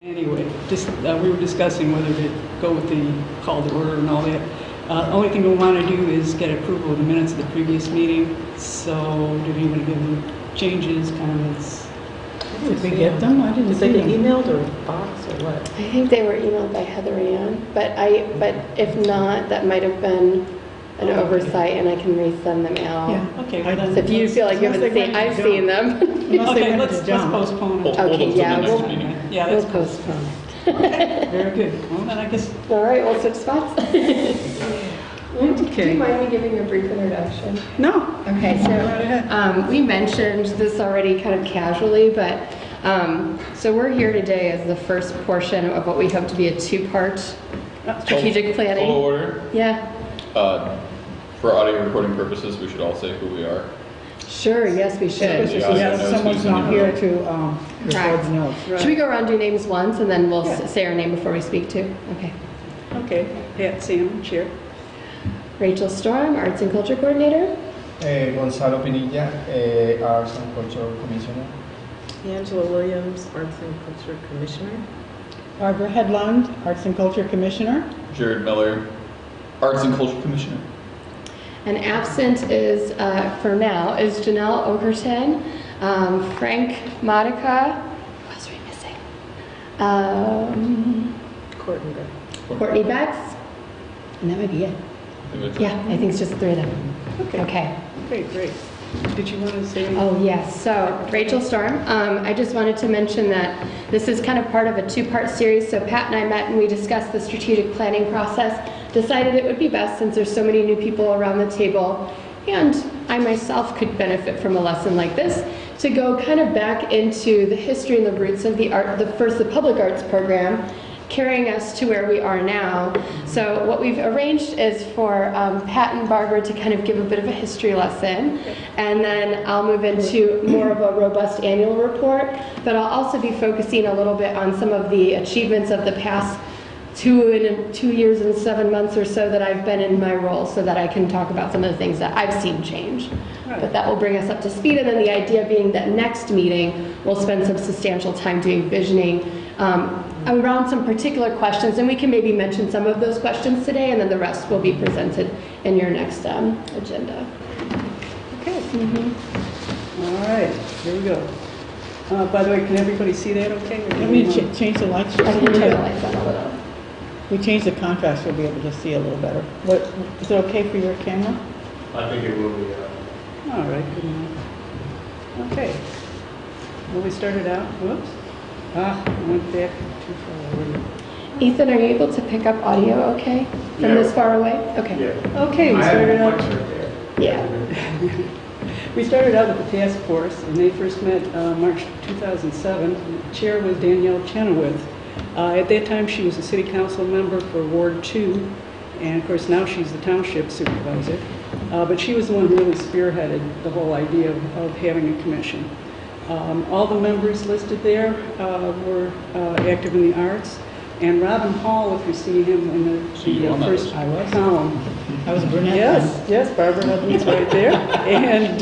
Anyway, just we were discussing whether to go with the call to order and all that. Only thing we want to do is get approval of the minutes of the previous meeting. So, did anybody give any changes, comments? Did we get them? I didn't see them. Did they get emailed or box or what? I think they were emailed by Heather Ann, but if not, that might have been an oversight, and I can resend them out. Yeah. Okay. I Then So if you feel like you haven't seen, I've seen them. okay, let's postpone it. Okay, yeah, we'll Yeah, that's postpone. very good. Well, then I guess. All right, we'll switch spots. Do Okay. you mind me giving a brief introduction? No. Okay, so we mentioned this already kind of casually, but so we're here today as the first portion of what we hope to be a two-part strategic planning. Full order. Yeah. For audio recording purposes, we should all say who we are. Sure, yes, we should. Yeah. Someone's not here to record Correct. the notes. Should we go around do names once and then we'll Yeah. say our name before we speak too? Okay. Okay. Pat Salmon, Chair. Rachel Storm, Arts and Culture Coordinator. Gonzalo Pinilla, Arts and Culture Commissioner. Angela Williams, Arts and Culture Commissioner. Barbara Headland, Arts and Culture Commissioner. Jared Miller, Arts and Culture Commissioner. And absent is, for now, is Janelle Okerton, Frank Modica. Who else are we missing? Courtney Beck. Courtney Betts. And that might be it. Yeah, I think it's just the three of them. Okay. Okay. Okay, great. Did you want to say anything? Oh, yes. So, Rachel Storm, I just wanted to mention that this is kind of part of a two-part series. So, Pat and I met and we discussed the strategic planning process, decided it would be best since there's so many new people around the table, and I myself could benefit from a lesson like this, to go kind of back into the history and the roots of the public arts program, carrying us to where we are now. So what we've arranged is for Pat and Barbara to kind of give a bit of a history lesson, and then I'll move into more of a robust annual report, but I'll also be focusing a little bit on some of the achievements of the past 2 years and 7 months or so that I've been in my role, so that I can talk about some of the things that I've seen change. Right. But that will bring us up to speed, and then the idea being that next meeting we'll spend some substantial time doing visioning around some particular questions, and we can maybe mention some of those questions today, and then the rest will be presented in your next agenda. Okay. All right, here we go. By the way, can everybody see that okay? Or do Let we me want- change the lights. I can turn the lights on a little. We change the contrast, we'll be able to see a little better. What, is it okay for your camera? I think it will be. All right, good enough. Okay. Well, we started out, whoops. I went back too far already. Ethan, are you able to pick up audio okay from this far away? Okay. Yeah. Okay, we started out. Yeah. We started out with the task force, and they first met March 2007. The chair was Danielle Chenoweth. At that time, she was a city council member for Ward 2, and of course now she's the township supervisor. But she was the one who really spearheaded the whole idea of having a commission. All the members listed there were active in the arts, and Robin Hall, if you see him in the first column. I was a brunette. Yes, Barbara Hubbins right there. And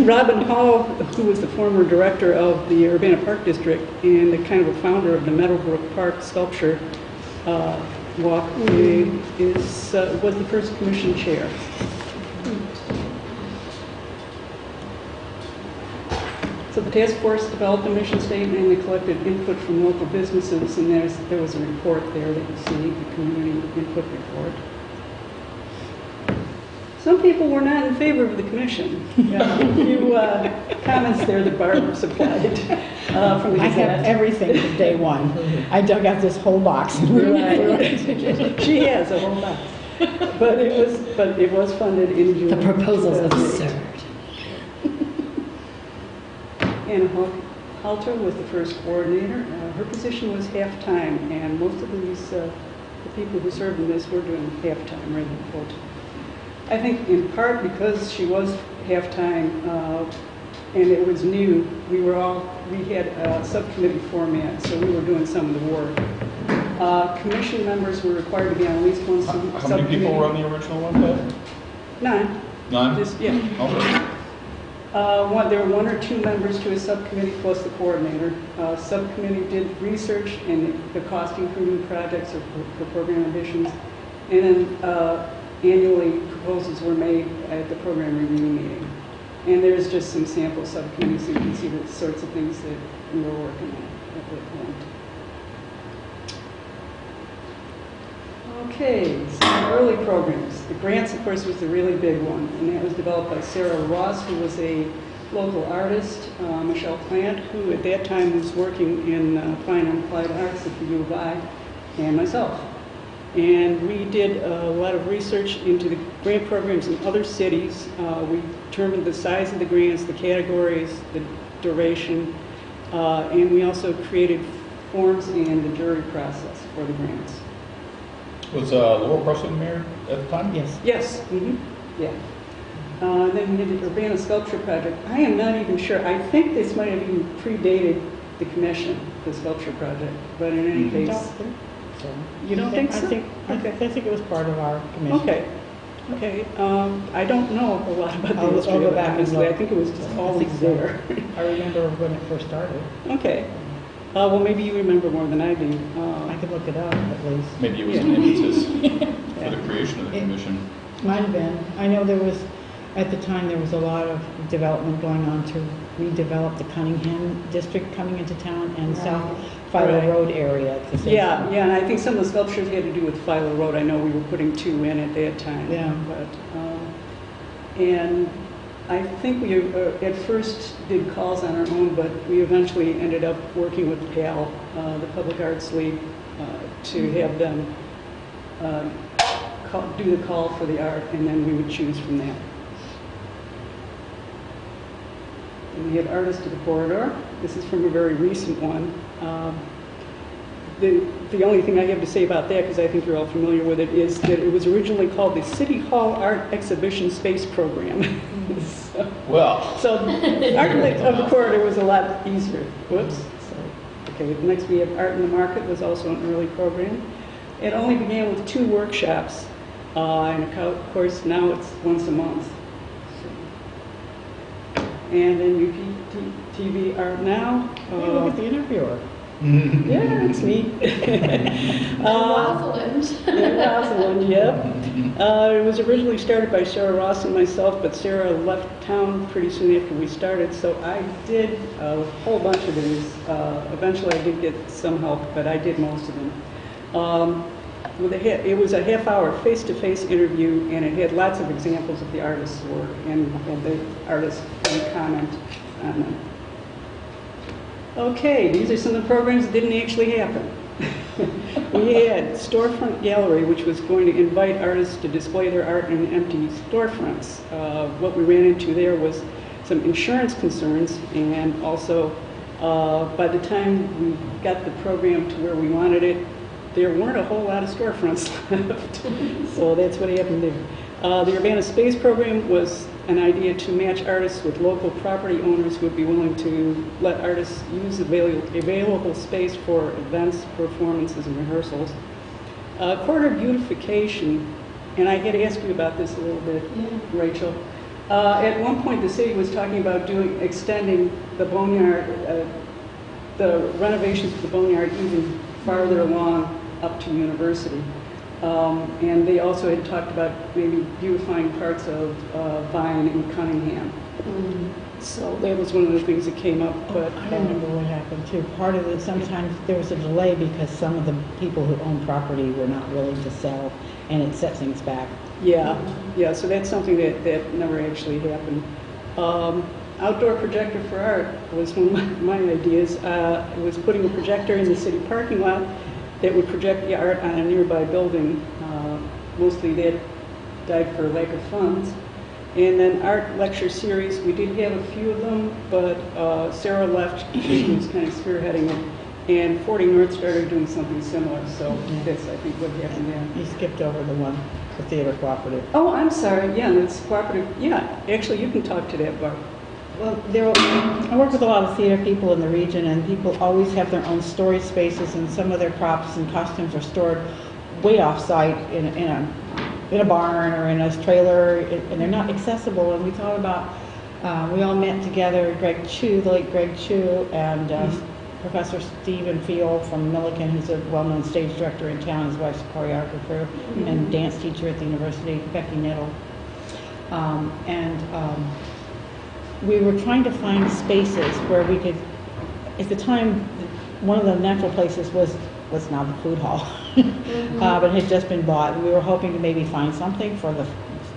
Robin Hall, who was the former director of the Urbana Park District and the kind of a founder of the Meadowbrook Park sculpture walk, was the first commission chair. So the task force developed a mission statement, and they collected input from local businesses, and there was a report there that you see, the community input report. Some people were not in favor of the commission. A few comments there that Barbara supplied from the I have Gazette. everything from day one. I dug out this whole box. Right. She has a whole box. But it was funded in June. The proposal's 2008. absurd. Anna Halter was the first coordinator. Her position was half-time, and most of these, the people who served in this were doing half-time rather than full-time. I think in part because she was half-time and it was new, we had a subcommittee format, so we were doing some of the work. Commission members were required to be on at least one subcommittee. How many people were on the original one, Pat? 9. 9? Yeah. Okay. There were 1 or 2 members to a subcommittee plus the coordinator. Subcommittee did research and the costing for new projects or for program additions. And then annually proposals were made at the program review meeting. And there's just some sample subcommittees so you can see the sorts of things that we were working on at that point. Okay, some early programs. The grants, of course, was the really big one, and that was developed by Sarah Ross, who was a local artist, Michelle Plant, who at that time was working in Fine and Applied Arts at the U of I, and myself. And we did a lot of research into the grant programs in other cities. We determined the size of the grants, the categories, the duration, and we also created forms and the jury process for the grants. Was Laurel Preston mayor at the time? Yes. Yes, yeah. Then we did the Urbana Sculpture Project. I am not even sure. I think this might have even predated the commission, the sculpture project. But in any I don't case, think so. You don't think so? I think it was part of our commission. okay. Okay. I don't know a lot about the I'll history go of it, back and honestly. look. I think it was just I always think so. there. I remember when it first started. Okay. Well, maybe you remember more than I do. I could look it up at least. Maybe it was Yeah. an impetus for Yeah. the creation of the commission. Might have been. I know there was, at the time, there was a lot of development going on to redevelop the Cunningham district coming into town and South Philo Right. Road area at the same Yeah, time. yeah, and I think some of the sculptures had to do with Philo Road. I know we were putting 2 in at that time. Yeah. But, and I think we at first did calls on our own, but we eventually ended up working with PAL, the Public Arts League, to have them do the call for the art, and then we would choose from that. And we have Artist of the Corridor. This is from a very recent one. The only thing I have to say about that, because I think you're all familiar with it, is that it was originally called the City Hall Art Exhibition Space Program. Well, So Art of the Corridor was a lot easier. Whoops. Sorry. Okay, next we have Art in the Market was also an early program. It only began with 2 workshops, and of course now it's once a month. And then UPTV Art Now. Hey, look at the interviewer. Yeah, it's me. Rosalind. Rosalind, yep. It was originally started by Sarah Ross and myself, but Sarah left town pretty soon after we started, so I did a whole bunch of these. Eventually I did get some help, but I did most of them. It was a half-hour face-to-face interview, and it had lots of examples of the artist's work, and the artist can comment on them. Okay, these are some of the programs that didn't actually happen. We had Storefront Gallery, which was going to invite artists to display their art in empty storefronts. What we ran into there was some insurance concerns, and also by the time we got the program to where we wanted it, there weren't a whole lot of storefronts left. So that's what happened there. The Urbana Space Program was an idea to match artists with local property owners who would be willing to let artists use available space for events, performances, and rehearsals. Corridor beautification, and I had to ask you about this a little bit, Rachel. At one point, the city was talking about extending the boneyard, the renovations of the boneyard even farther along up to University. And they also had talked about maybe beautifying parts of Vine and Cunningham. So that was one of the things that came up. But I remember what happened too. Part of it, sometimes there was a delay because some of the people who own property were not willing to sell, and it set things back. yeah, so that's something that never actually happened. Outdoor projector for art was one of my ideas. It was putting a projector in the city parking lot that would project the art on a nearby building. Mostly that died for lack of funds. And then art lecture series, we did have a few of them, but Sarah left, she was kind of spearheading it, and 40 North started doing something similar, so that's, I think, what happened there. You skipped over the one, the theater cooperative. Oh, I'm sorry, yeah, that's cooperative, yeah, actually, you can talk to that, Barb. Well, I work with a lot of theater people in the region, and people always have their own storage spaces, and some of their props and costumes are stored way off-site in a barn or in a trailer, and they're not accessible. And we thought about We all met together, Greg Chu, the late Greg Chu, and Professor Stephen Fiol from Milliken, who's a well-known stage director in town, his wife's a choreographer, and dance teacher at the university, Becky Nettle. We were trying to find spaces where we could, at the time, one of the natural places was now the food hall, but it had just been bought. We were hoping to maybe find something for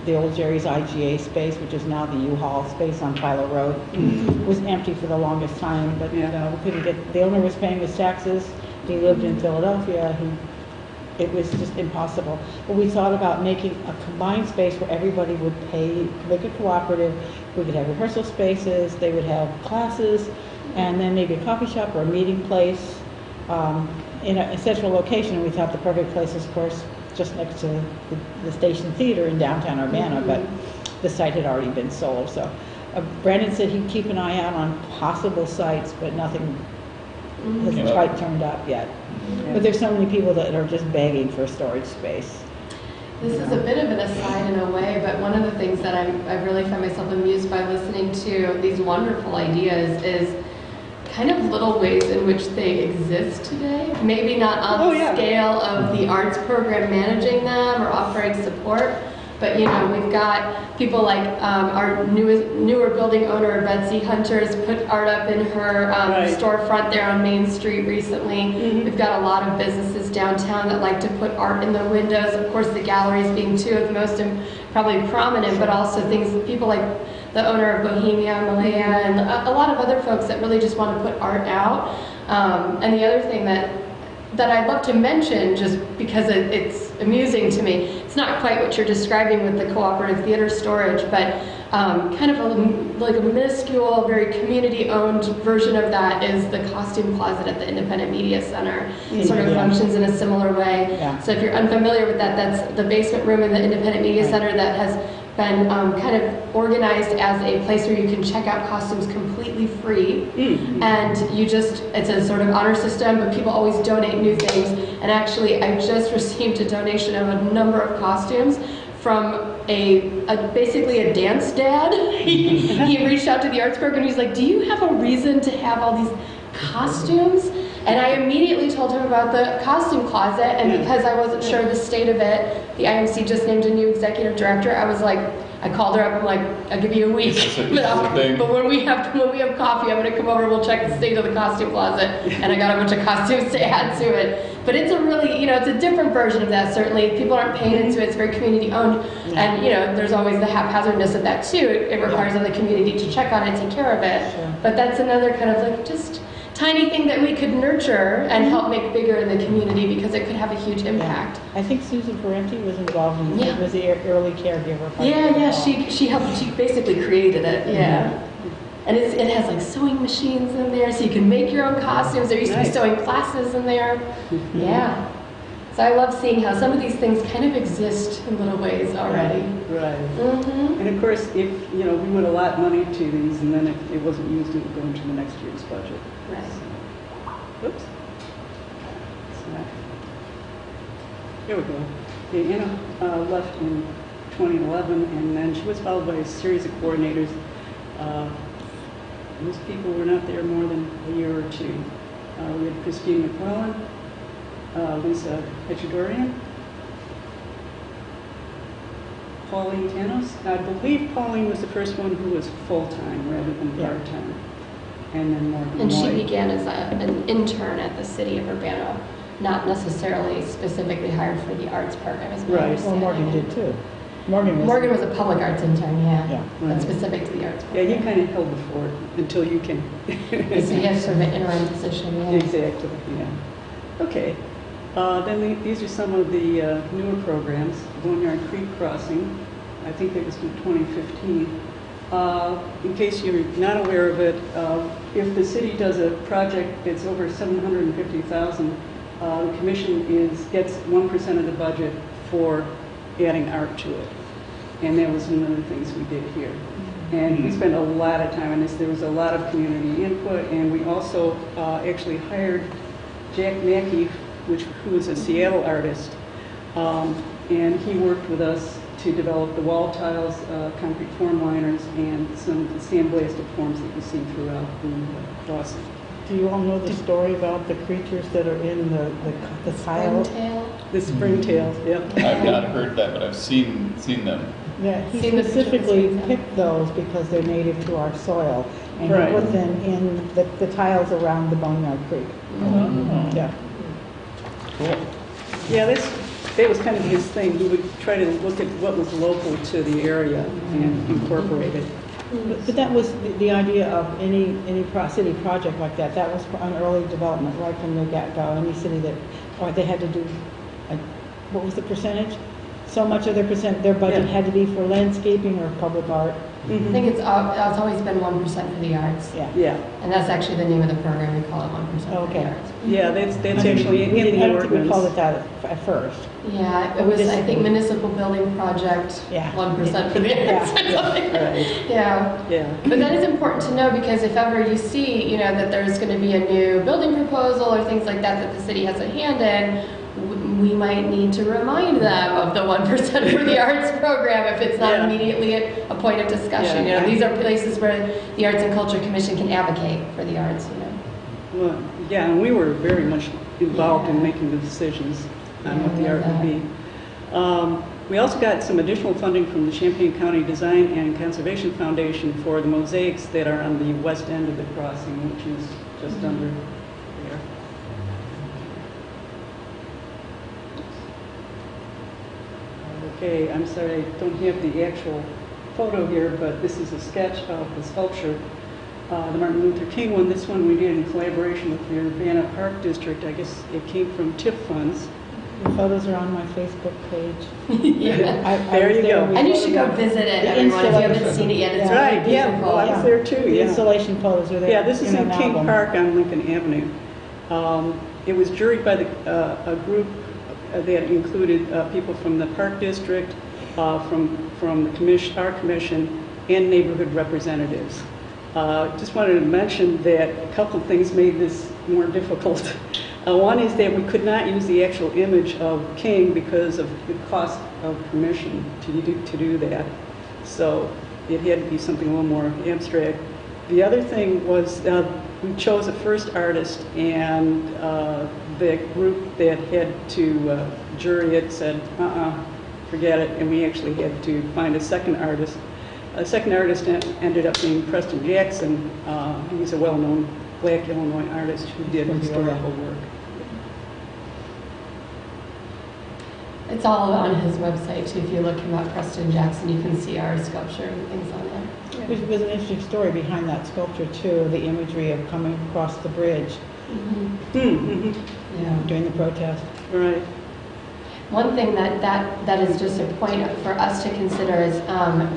the old Jerry's IGA space, which is now the U-Haul space on Philo Road. It was empty for the longest time, but we couldn't get, the owner was paying his taxes. He lived in Philadelphia. It was just impossible. But we thought about making a combined space where everybody would pay, make a cooperative. We could have rehearsal spaces, they would have classes, and then maybe a coffee shop or a meeting place in a central location. And we thought the perfect place is, of course, just next to the Station Theater in downtown Urbana, but the site had already been sold. So Brandon said he'd keep an eye out on possible sites, but nothing hasn't quite turned up yet. But there's so many people that are just begging for storage space. This is a bit of an aside in a way, but one of the things that I really find myself amused by listening to these wonderful ideas is kind of little ways in which they exist today. Maybe not on the scale of the arts program managing them or offering support, but you know, we've got people like our newer building owner, Betsy Hunter's put art up in her storefront there on Main Street recently. We've got a lot of businesses downtown that like to put art in the windows. Of course, the galleries being two of the most probably prominent, but also people like the owner of Bohemia, Malaya, and a lot of other folks that really just want to put art out. And the other thing that I'd love to mention, just because it's amusing to me, it's not quite what you're describing with the cooperative theater storage, but kind of like a minuscule, very community-owned version of that is the costume closet at the Independent Media Center. It sort of functions in a similar way. So if you're unfamiliar with that, that's the basement room in the Independent Media Center that has been kind of organized as a place where you can check out costumes completely free. And it's a sort of honor system, but people always donate new things. And actually, I just received a donation of a number of costumes from basically a dance dad. He reached out to the arts program and he's like, do you have a reason to have all these costumes? And I immediately told him about the costume closet, and because I wasn't sure of the state of it, the IMC just named a new executive director. I was like, I called her up, I'm like, I'll give you a week. But when we have coffee, I'm gonna come over and we'll check the state of the costume closet. And I got a bunch of costumes to add to it. But it's a really, it's a different version of that, certainly. People aren't paying into it, it's very community owned. And there's always the haphazardness of that too. It requires the community to check on it, take care of it. But that's another kind of like just tiny thing that we could nurture and help make bigger in the community, because it could have a huge impact. I think Susan Parenti was involved in this. Was the early caregiver. She helped. She basically created it. And it has like sewing machines in there, so you can make your own costumes. There used to be sewing classes in there. So I love seeing how some of these things kind of exist in little ways already. And of course, if we would allot money to these, and then if it wasn't used, it would go into the next year's budget. So, oops. Here we go. Anna left in 2011, and then she was followed by a series of coordinators. Most people were not there more than a year or two. We had Christine McClellan, Lisa Petrodorian, Pauline Tanos. I believe Pauline was the first one who was full-time rather than part-time. And then Morgan And White. she began as an intern at the city of Urbana, not necessarily specifically hired for the arts program. As Well, Morgan did too. Morgan was a public arts intern, but specific to the arts program. Yeah, you kind of held the fort until you can. So you have sort of an interim position. Exactly, Okay. Then these are some of the newer programs. Boneyard Creek Crossing, I think that was from 2015. In case you're not aware of it, if the city does a project that's over $750,000, the commission gets 1% of the budget for adding art to it. And that was one of the things we did here. And we spent a lot of time on this. There was a lot of community input, and we also actually hired Jack Mackey, who is a Seattle artist, and he worked with us to develop the wall tiles, concrete form liners, and some sandblasted forms that you see throughout the crossing. Do you all know the story about the creatures that are in the tile? Springtail. The springtails, yep. I've not heard that, but I've seen them. Yeah, he Seen the specifically pictures. picked those because they're native to our soil. And Right. he put them in the tiles around the Boneyard Creek. Yeah. Cool. Yeah, that was kind of his thing. He would try to look at what was local to the area and incorporate it. But that was the idea of any city project like that. That was an early development right from the get-go. Any city that, or they had to do, what was the percentage? So much of their budget Yeah. had to be for landscaping or public art. I think it's always been 1% for the arts. Yeah. Yeah, And that's actually the name of the program. We call it 1% for Okay. the arts. yeah, that's actually in the I don't think we called ordinance. it that at first. Yeah, it was, I think, municipal building project, Yeah. 1% for the arts. Right, Yeah. yeah. But that is important to know because if ever you see, that there's going to be a new building proposal or things like that the city has a hand in, we might need to remind them of the 1% for the arts program if it's not Yeah. immediately a point of discussion. Yeah. These are places where the Arts and Culture Commission can advocate for the arts. Well, yeah, and we were very much involved in making the decisions on what the art would be. We also got some additional funding from the Champaign County Design and Conservation Foundation for the mosaics that are on the west end of the crossing, which is just under there. Okay, I'm sorry, I don't have the actual photo here, but this is a sketch of the sculpture. The Martin Luther King one, this one we did in collaboration with the Urbana Park District. I guess it came from TIF funds. The photos are on my Facebook page. Yeah. I There was you go. we And you should go photographed- visit it, The everyone, if you haven't installation. seen it yet. It's Yeah. Right, really yeah, beautiful. well, I was there too, The yeah. installation photos are there. Yeah, this is in an King album. Park on Lincoln Avenue. It was juried by a group that included people from the Park District, from the commission, our commission, and neighborhood representatives. Just wanted to mention that a couple of things made this more difficult. One is that we could not use the actual image of King because of the cost of permission to do that. So it had to be something a little more abstract. The other thing was we chose a first artist, and the group that had to jury it said, forget it, and we actually had to find a second artist. A second artist ended up being Preston Jackson. He's a well-known Black Illinois artist who did historical work. It's all on his website too. If you look him up, Preston Jackson, you can see our sculpture and things on there. Which was an interesting story behind that sculpture too, the imagery of coming across the bridge Yeah. during the protest. Right. One thing that is just a point for us to consider is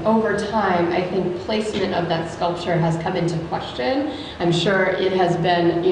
over time, I think placement of that sculpture has come into question. I'm sure it has been,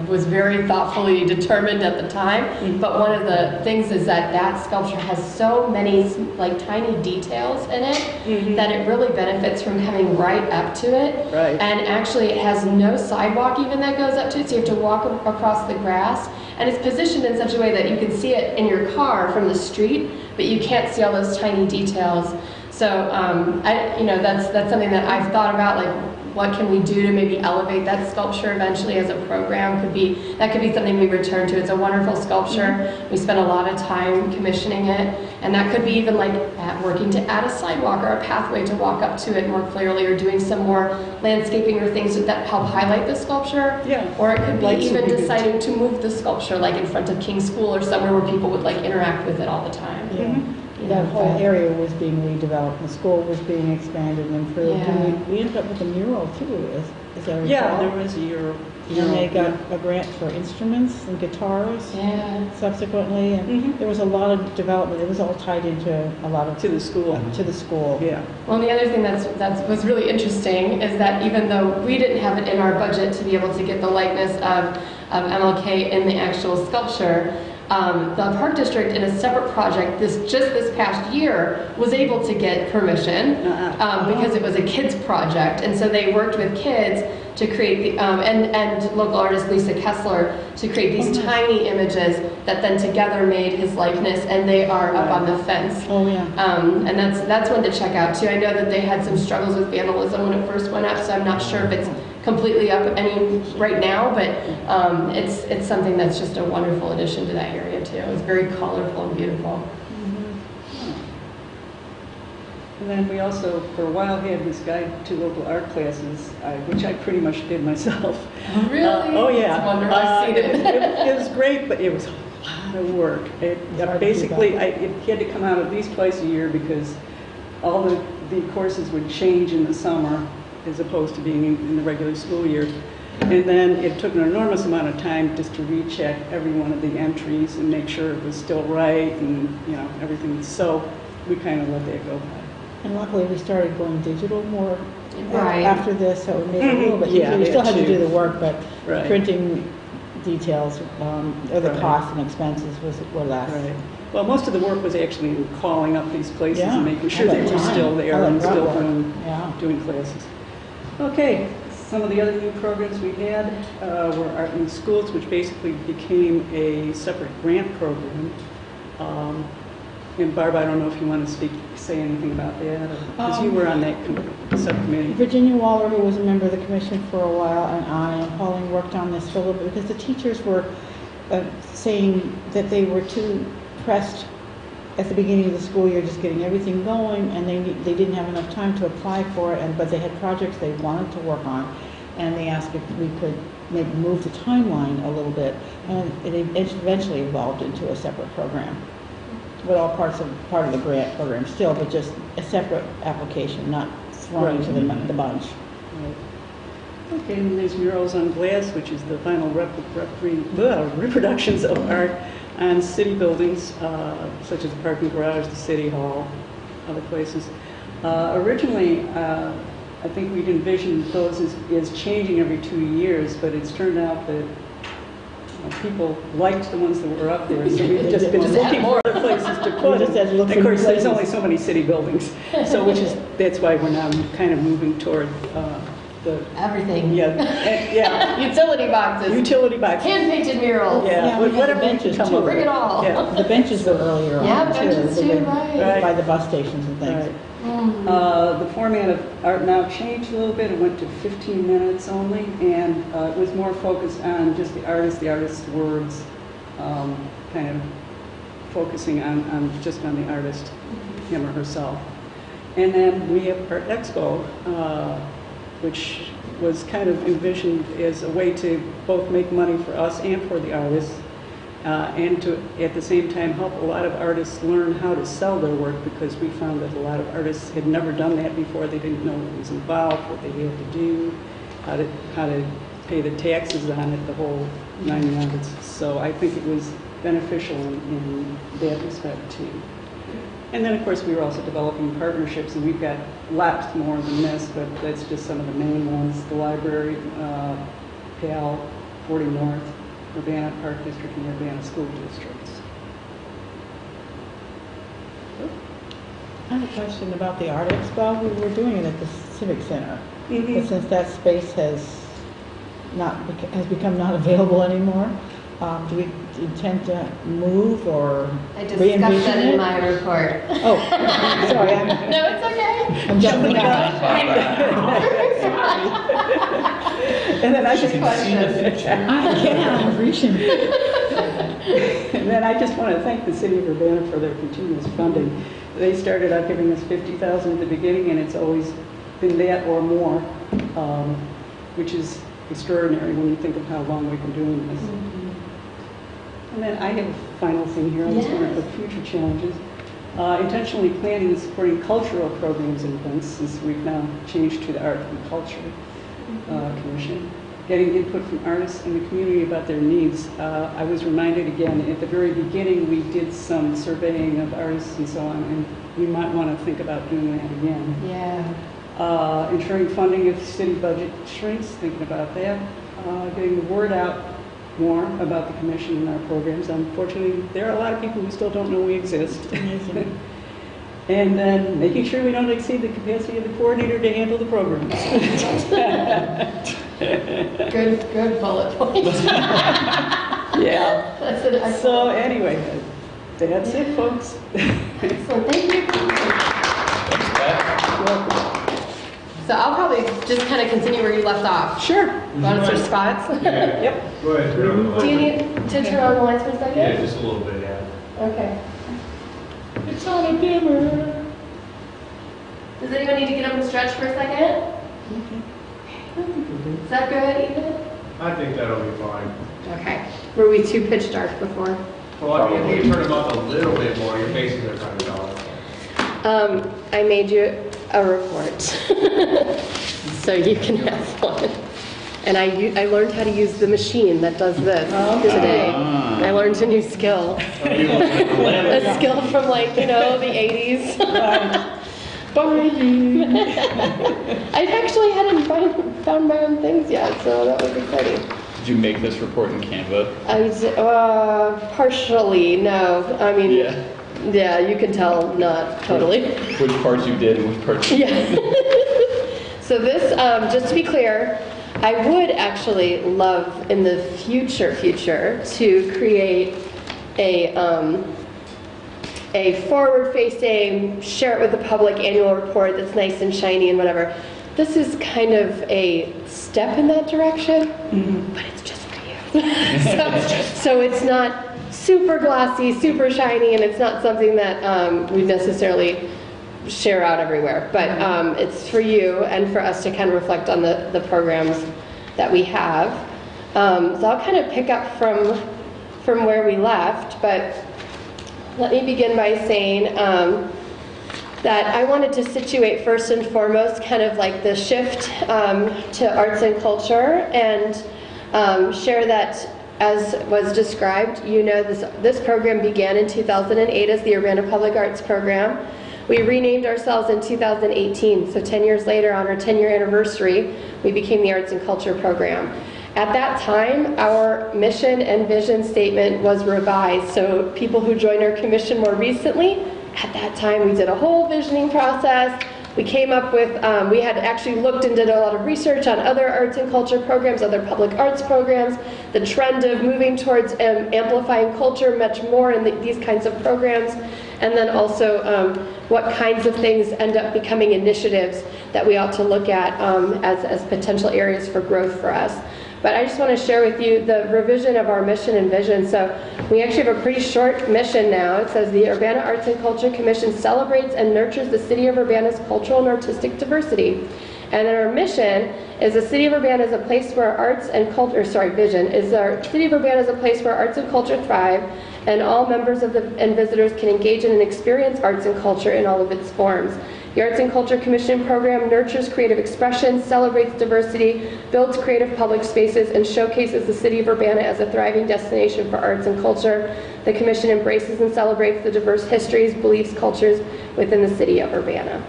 was very thoughtfully determined at the time. But one of the things is that sculpture has so many like tiny details in it that it really benefits from coming right up to it. Right. And actually, it has no sidewalk even that goes up to it, so you have to walk across the grass. And it's positioned in such a way that you can see it in your car from the street, but you can't see all those tiny details. So, that's something that I've thought about, like, what can we do to maybe elevate that sculpture eventually as a program? That could be something we return to. It's a wonderful sculpture. We spent a lot of time commissioning it, and that could be even like working to add a sidewalk or a pathway to walk up to it more clearly, or doing some more landscaping or things that help highlight the sculpture. Yeah. Or it could be Lights would even be good. deciding to move the sculpture like in front of King School or somewhere where people would like interact with it all the time. That whole area was being redeveloped, the school was being expanded and improved. Yeah. And we ended up with a mural too, as I recall. Yeah, there was a Euro. And they got a grant for instruments and guitars Yeah. subsequently, and there was a lot of development. It was all tied into a lot of To the school. to the school. Yeah. Well, the other thing that was really interesting is that even though we didn't have it in our budget to be able to get the likeness of MLK in the actual sculpture, the Park District, in a separate project, this past year, was able to get permission because it was a kids project, and so they worked with kids to create the, and local artist Lisa Kessler to create these tiny images that then together made his likeness, and they are up on the fence. Oh, yeah. And that's one to check out too. I know that they had some struggles with vandalism when it first went up, so I'm not sure if it's completely up any right now, but it's something that's just a wonderful addition to that area too. It's very colorful and beautiful. And then we also, for a while, had this guide to local art classes, which I pretty much did myself. Really? Oh, yeah. It's wonderful. I've seen it. It was great, but it was a lot of work. Basically, it had to come out at least twice a year because all the courses would change in the summer as opposed to being in the regular school year. And then it took an enormous amount of time just to recheck every one of the entries and make sure it was still right and, everything. So we kind of let that go by. And luckily, we started going digital more Right. after this, so it made it a little bit easier. Yeah, We still had to too. do the work, but Right. printing details, or the Right. costs and expenses were less. Right. Well, most of the work was actually in calling up these places Yeah, and making sure all they that were time, still there all that and still grunt work. doing, Yeah. doing classes. Okay, some of the other new programs we had were Art in Schools, which basically became a separate grant program. And Barb, I don't know if you want to say anything about that, because you were on that subcommittee. Virginia Waller, who was a member of the commission for a while, and I and Pauline worked on this for a little bit because the teachers were saying that they were too pressed at the beginning of the school year, just getting everything going, and they didn't have enough time to apply for it, but they had projects they wanted to work on, and they asked if we could maybe move the timeline a little bit, and it eventually evolved into a separate program. But all part of the grant program still, but just a separate application, not thrown into the bunch. Right. Okay, and there's Murals on Glass, which is the final reproductions of art on city buildings, such as the parking garage, the city hall, other places. Originally, I think we'd envisioned those as changing every 2 years, but it's turned out that people liked the ones that were up there, so we've just been looking for other places to put just had to look them. for Of course, new there's places. only so many city buildings, so that's why we're now kind of moving toward the Everything. yeah Utility boxes. utility boxes. Hand-painted murals. Yeah, we had whatever the we can benches, come too. up Bring with. it all. Yeah. The benches were earlier Yeah, on, too. benches They too, were right. by the bus stations and things. Right. The format of Art Now changed a little bit. It went to 15 minutes only, and it was more focused on just the artist's words, kind of focusing on just on the artist, him or herself. And then we have Art Expo, which was kind of envisioned as a way to both make money for us and for the artists, and to, at the same time, help a lot of artists learn how to sell their work, because we found that a lot of artists had never done that before. They didn't know what was involved, what they had to do, how to pay the taxes on it, the whole 9 yards. So I think it was beneficial in that respect too. And then, of course, we were also developing partnerships, and we've got lots more than this, but that's just some of the main ones. The library, PAL, 40 North, Urbana Park District, and Urbana School Districts. I have a question about the Art Expo. We were doing it at the Civic Center, Mhm. but since that space has become not available anymore, do we intend to move or I discussed re-envision that in it? my report. Oh, sorry, No, it's okay. I'm jumping on. And then I just I'm reaching. And then I just want to thank the city of Urbana for their continuous funding. They started out giving us $50,000 at the beginning, and it's always been that or more, which is extraordinary when you think of how long we've been doing this. And then I have a final thing here. I just want to put future challenges. Intentionally planning and supporting cultural programs and events, since we've now changed to the Art and Culture Commission. Getting input from artists and the community about their needs. I was reminded again, at the very beginning, we did some surveying of artists and so on, and we might want to think about doing that again. Yeah. Ensuring funding if city budget shrinks, thinking about that. Getting the word out more about the commission and our programs. Unfortunately, there are a lot of people who still don't know we exist. Amazing. And then making sure we don't exceed the capacity of the coordinator to handle the programs. Good bullet point. Yeah. That's an excellent. So anyway, that's it, folks. Excellent, thank you. Thanks, Pat. Welcome. So I'll probably just kind of continue where you left off. Sure. Want to switch spots? Yep. Go ahead. Do you need to turn on the lights for a second? Yeah, just a little bit, yeah. Okay. It's on a dimmer. Does anyone need to get up and stretch for a second? Is that good, Ethan? I think that'll be fine. Okay. Were we too pitch dark before? Well, I mean, if you turn them up a little bit more, your faces are kind of dark. I made you a report, so you can have one. And I learned how to use the machine that does this today. I learned a new skill. A skill from like, you know, the 80s. I actually hadn't found my own things yet, so that was exciting. Did you make this report in Canva? Partially, no. I mean, yeah, you can tell, not totally. Which parts you did and which parts you Yeah. So this, just to be clear, I would actually love in the future to create a forward-facing, share it with the public annual report that's nice and shiny and whatever. This is kind of a step in that direction, but it's just for you. So it's not super glossy, super shiny, and it's not something that we necessarily share out everywhere. But it's for you and for us to kind of reflect on the programs that we have. So I'll kind of pick up from where we left, but let me begin by saying that I wanted to situate first and foremost kind of like the shift to arts and culture, and share that, as was described, you know, this program began in 2008 as the Urbana Public Arts Program. We renamed ourselves in 2018, so 10 years later, on our 10-year anniversary, we became the Arts and Culture Program. At that time, our mission and vision statement was revised, so people who joined our commission more recently, at that time we did a whole visioning process. We came up with, we had actually looked and did a lot of research on other arts and culture programs, other public arts programs, the trend of moving towards amplifying culture much more in these kinds of programs, and then also what kinds of things end up becoming initiatives that we ought to look at as potential areas for growth for us. But I just want to share with you the revision of our mission and vision. So we actually have a pretty short mission now. It says the Urbana Arts and Culture Commission celebrates and nurtures the city of Urbana's cultural and artistic diversity. And then our mission is the city of Urbana is a place where arts and culture, vision is our city of Urbana is a place where arts and culture thrive, and all members of and visitors can engage in and experience arts and culture in all of its forms. The Arts and Culture Commission program nurtures creative expression, celebrates diversity, builds creative public spaces, and showcases the city of Urbana as a thriving destination for arts and culture. The Commission embraces and celebrates the diverse histories, beliefs, cultures within the city of Urbana.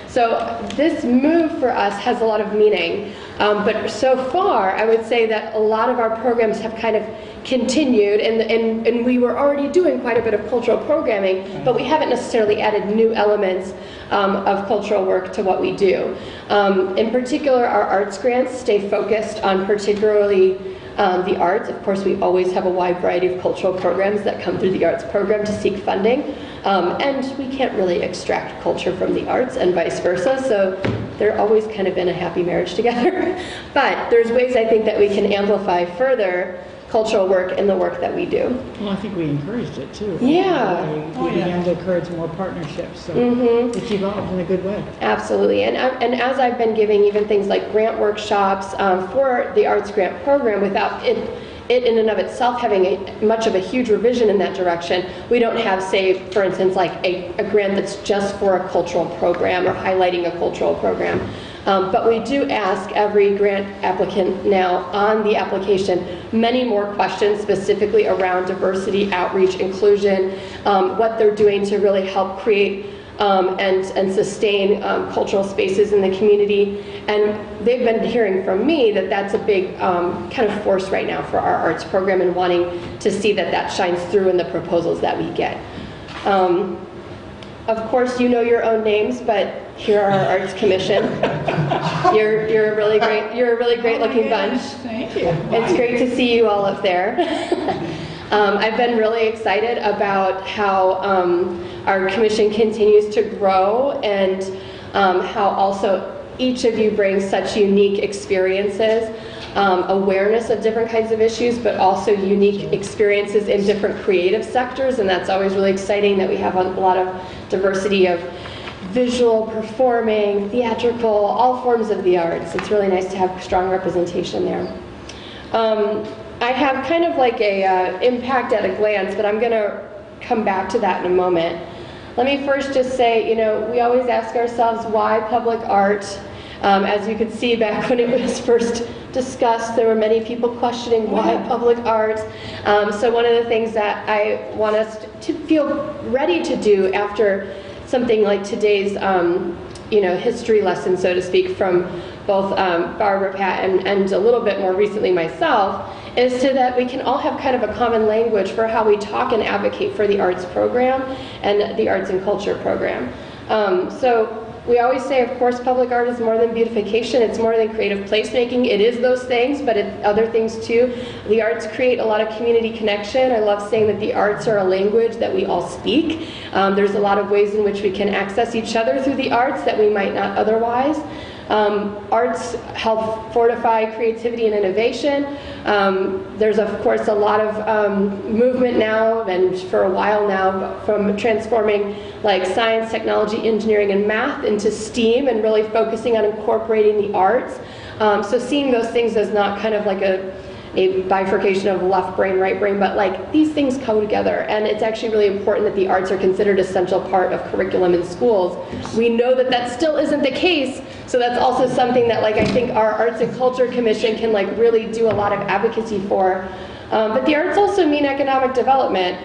So this move for us has a lot of meaning, but so far I would say that a lot of our programs have kind of continued, and we were already doing quite a bit of cultural programming, but we haven't necessarily added new elements of cultural work to what we do. In particular, our arts grants stay focused on particularly the arts. Of course, we always have a wide variety of cultural programs that come through the arts program to seek funding, and we can't really extract culture from the arts and vice versa, so they're always kind of in a happy marriage together. But there's ways I think that we can amplify further cultural work in the work that we do. Well, I think we encouraged it too. Yeah. We began to encourage more partnerships, so it's evolved in a good way. Absolutely, and as I've been giving even things like grant workshops for the arts grant program, without it in and of itself having much of a huge revision in that direction, we don't have, say, for instance, like a grant that's just for a cultural program or highlighting a cultural program. But we do ask every grant applicant now on the application many more questions specifically around diversity, outreach, inclusion, what they're doing to really help create and sustain cultural spaces in the community. And they've been hearing from me that that's a big kind of force right now for our arts program, and wanting to see that that shines through in the proposals that we get. Of course, you know your own names, but here are our Arts Commission. You're a really great looking bunch. Thank you. It's great to see you all up there. I've been really excited about how our commission continues to grow, and how also each of you brings such unique experiences, awareness of different kinds of issues, but also unique experiences in different creative sectors, and that's always really exciting that we have a lot of diversity of visual, performing, theatrical, all forms of the arts. It's really nice to have strong representation there. I have kind of like a impact at a glance, but I'm going to come back to that in a moment. Let me first just say, you know, we always ask ourselves, why public art? As you could see back when it was first discussed, there were many people questioning why public art. So one of the things that I want us to feel ready to do after something like today's you know, history lesson, so to speak, from both Barbara, Pat, and a little bit more recently myself, is so that we can all have kind of a common language for how we talk and advocate for the arts program and the arts and culture program. So we always say, of course, public art is more than beautification, it's more than creative placemaking. It is those things, but it's other things too. The arts create a lot of community connection. I love saying that the arts are a language that we all speak. There's a lot of ways in which we can access each other through the arts that we might not otherwise. Arts help fortify creativity and innovation. There's of course a lot of movement now, and for a while now, from transforming like science, technology, engineering, and math into STEAM, and really focusing on incorporating the arts. So seeing those things as not kind of like a bifurcation of left brain, right brain, but like these things come together, and it's actually really important that the arts are considered an essential part of curriculum in schools. We know that that still isn't the case, so that's also something that like I think our Arts and Culture Commission can like really do a lot of advocacy for. But the arts also mean economic development.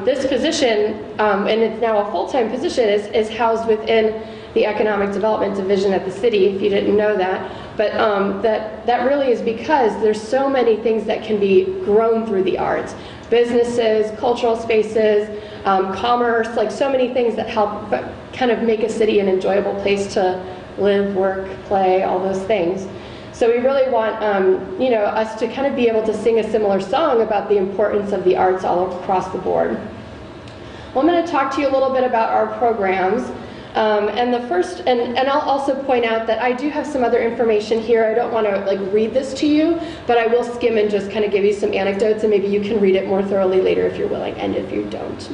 This position, and it's now a full-time position, is housed within the Economic Development Division at the city, if you didn't know that. But that really is because there's so many things that can be grown through the arts. Businesses, cultural spaces, commerce, like so many things that help kind of make a city an enjoyable place to live, work, play, all those things. So we really want you know, us to kind of be able to sing a similar song about the importance of the arts all across the board. Well, I'm going to talk to you a little bit about our programs. And the first, and I'll also point out that I do have some other information here. I don't want to like read this to you, but I will skim and just kind of give you some anecdotes, and maybe you can read it more thoroughly later if you're willing, and if you don't,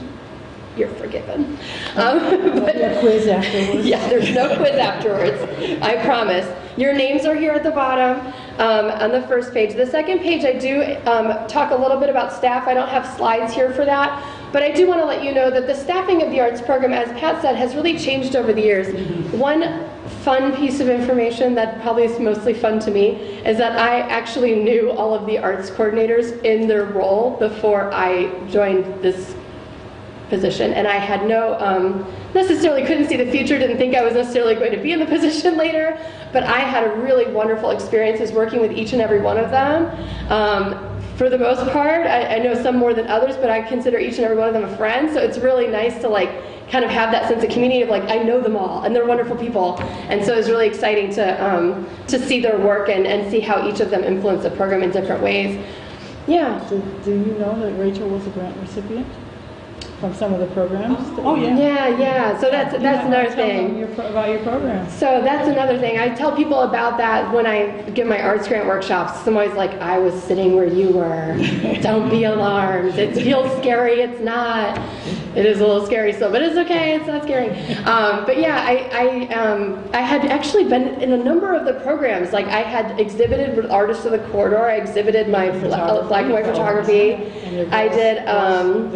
you're forgiven. But a quiz afterwards. Yeah, there's no quiz afterwards, I promise. Your names are here at the bottom on the first page. The second page, I do talk a little bit about staff. I don't have slides here for that, but I do want to let you know that the staffing of the arts program, as Pat said, has really changed over the years. One fun piece of information that probably is mostly fun to me is that I actually knew all of the arts coordinators in their role before I joined this position, and I had no, necessarily couldn't see the future, didn't think I was necessarily going to be in the position later, but I had a really wonderful experiences working with each and every one of them. For the most part, I know some more than others, but I consider each and every one of them a friend, so it's really nice to like kind of have that sense of community of like, I know them all, and they're wonderful people, and so it's really exciting to see their work and see how each of them influence the program in different ways. Yeah. Do you know that Rachel was a grant recipient from some of the programs? Oh, yeah. Yeah. So that's another thing. About your program. So that's another thing. I tell people about that when I give my arts grant workshops. I'm always like, I was sitting where you were. Don't be alarmed. It feels scary. It's not. It is a little scary still, but it's okay. It's not scary. But yeah, I had actually been in a number of the programs. Like I had exhibited with Artists of the Corridor. I exhibited my black and white photography. I did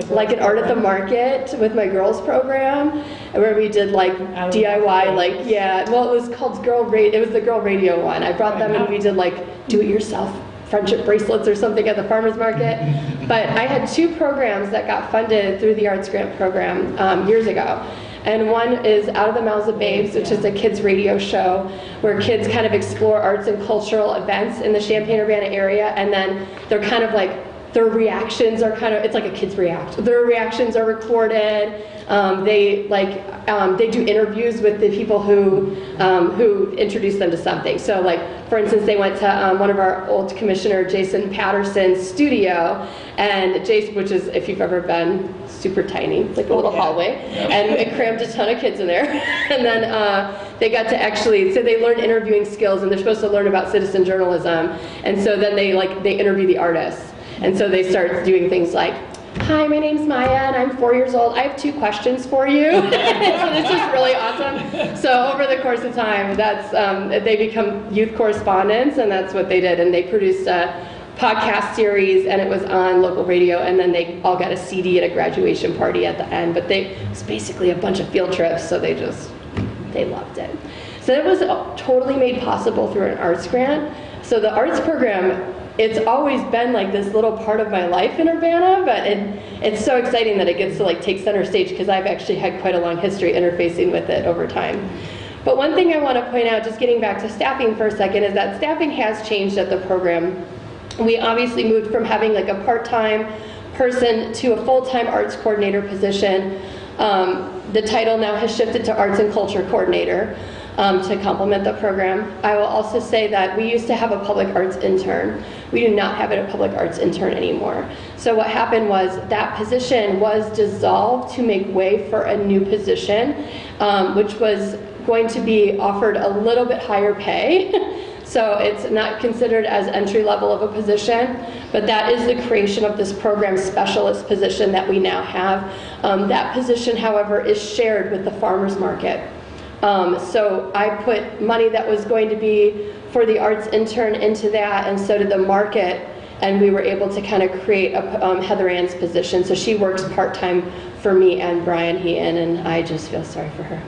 like an art at the market with my girls program, where we did like DIY, like well, it was called it was the Girl Radio one. I brought them and we did like do-it-yourself friendship bracelets or something at the farmer's market. But I had two programs that got funded through the Arts Grant Program years ago. And one is Out of the Mouths of Babes, which is a kids radio show where kids kind of explore arts and cultural events in the Champaign-Urbana area, and then they're kind of like, their reactions are kind of, it's like a kid's react. Their reactions are recorded. They do interviews with the people who introduce them to something. So like, for instance, they went to one of our old commissioner, Jason Patterson's studio, and Jason, which is, if you've ever been, super tiny, like a little hallway, and it crammed a ton of kids in there. And then they got to actually, so they learned interviewing skills, and they're supposed to learn about citizen journalism. And so then they interview the artists. And so they start doing things like, hi, my name's Maya, and I'm 4 years old. I have 2 questions for you. So it's just really awesome. So over the course of time, that's they become youth correspondents, and that's what they did. And they produced a podcast series, and it was on local radio, and then they all got a CD at a graduation party at the end. But it was basically a bunch of field trips, so they loved it. So it was totally made possible through an arts grant. So the arts program, it's always been like this little part of my life in Urbana, but it's so exciting that it gets to like take center stage, because I've actually had quite a long history interfacing with it over time. But one thing I want to point out, just getting back to staffing for a second, is that staffing has changed at the program. We obviously moved from having like a part-time person to a full-time arts coordinator position. The title now has shifted to Arts and Culture Coordinator. To complement the program. I will also say that we used to have a public arts intern. We do not have a public arts intern anymore. So what happened was that position was dissolved to make way for a new position, which was going to be offered a little bit higher pay. So it's not considered as entry level of a position, but that is the creation of this program specialist position that we now have. That position, however, is shared with the farmers market. So I put money that was going to be for the arts intern into that, and so did the market, and we were able to kind of create a Heather Ann's position. So she works part-time for me and Brian Heaton, and I just feel sorry for her.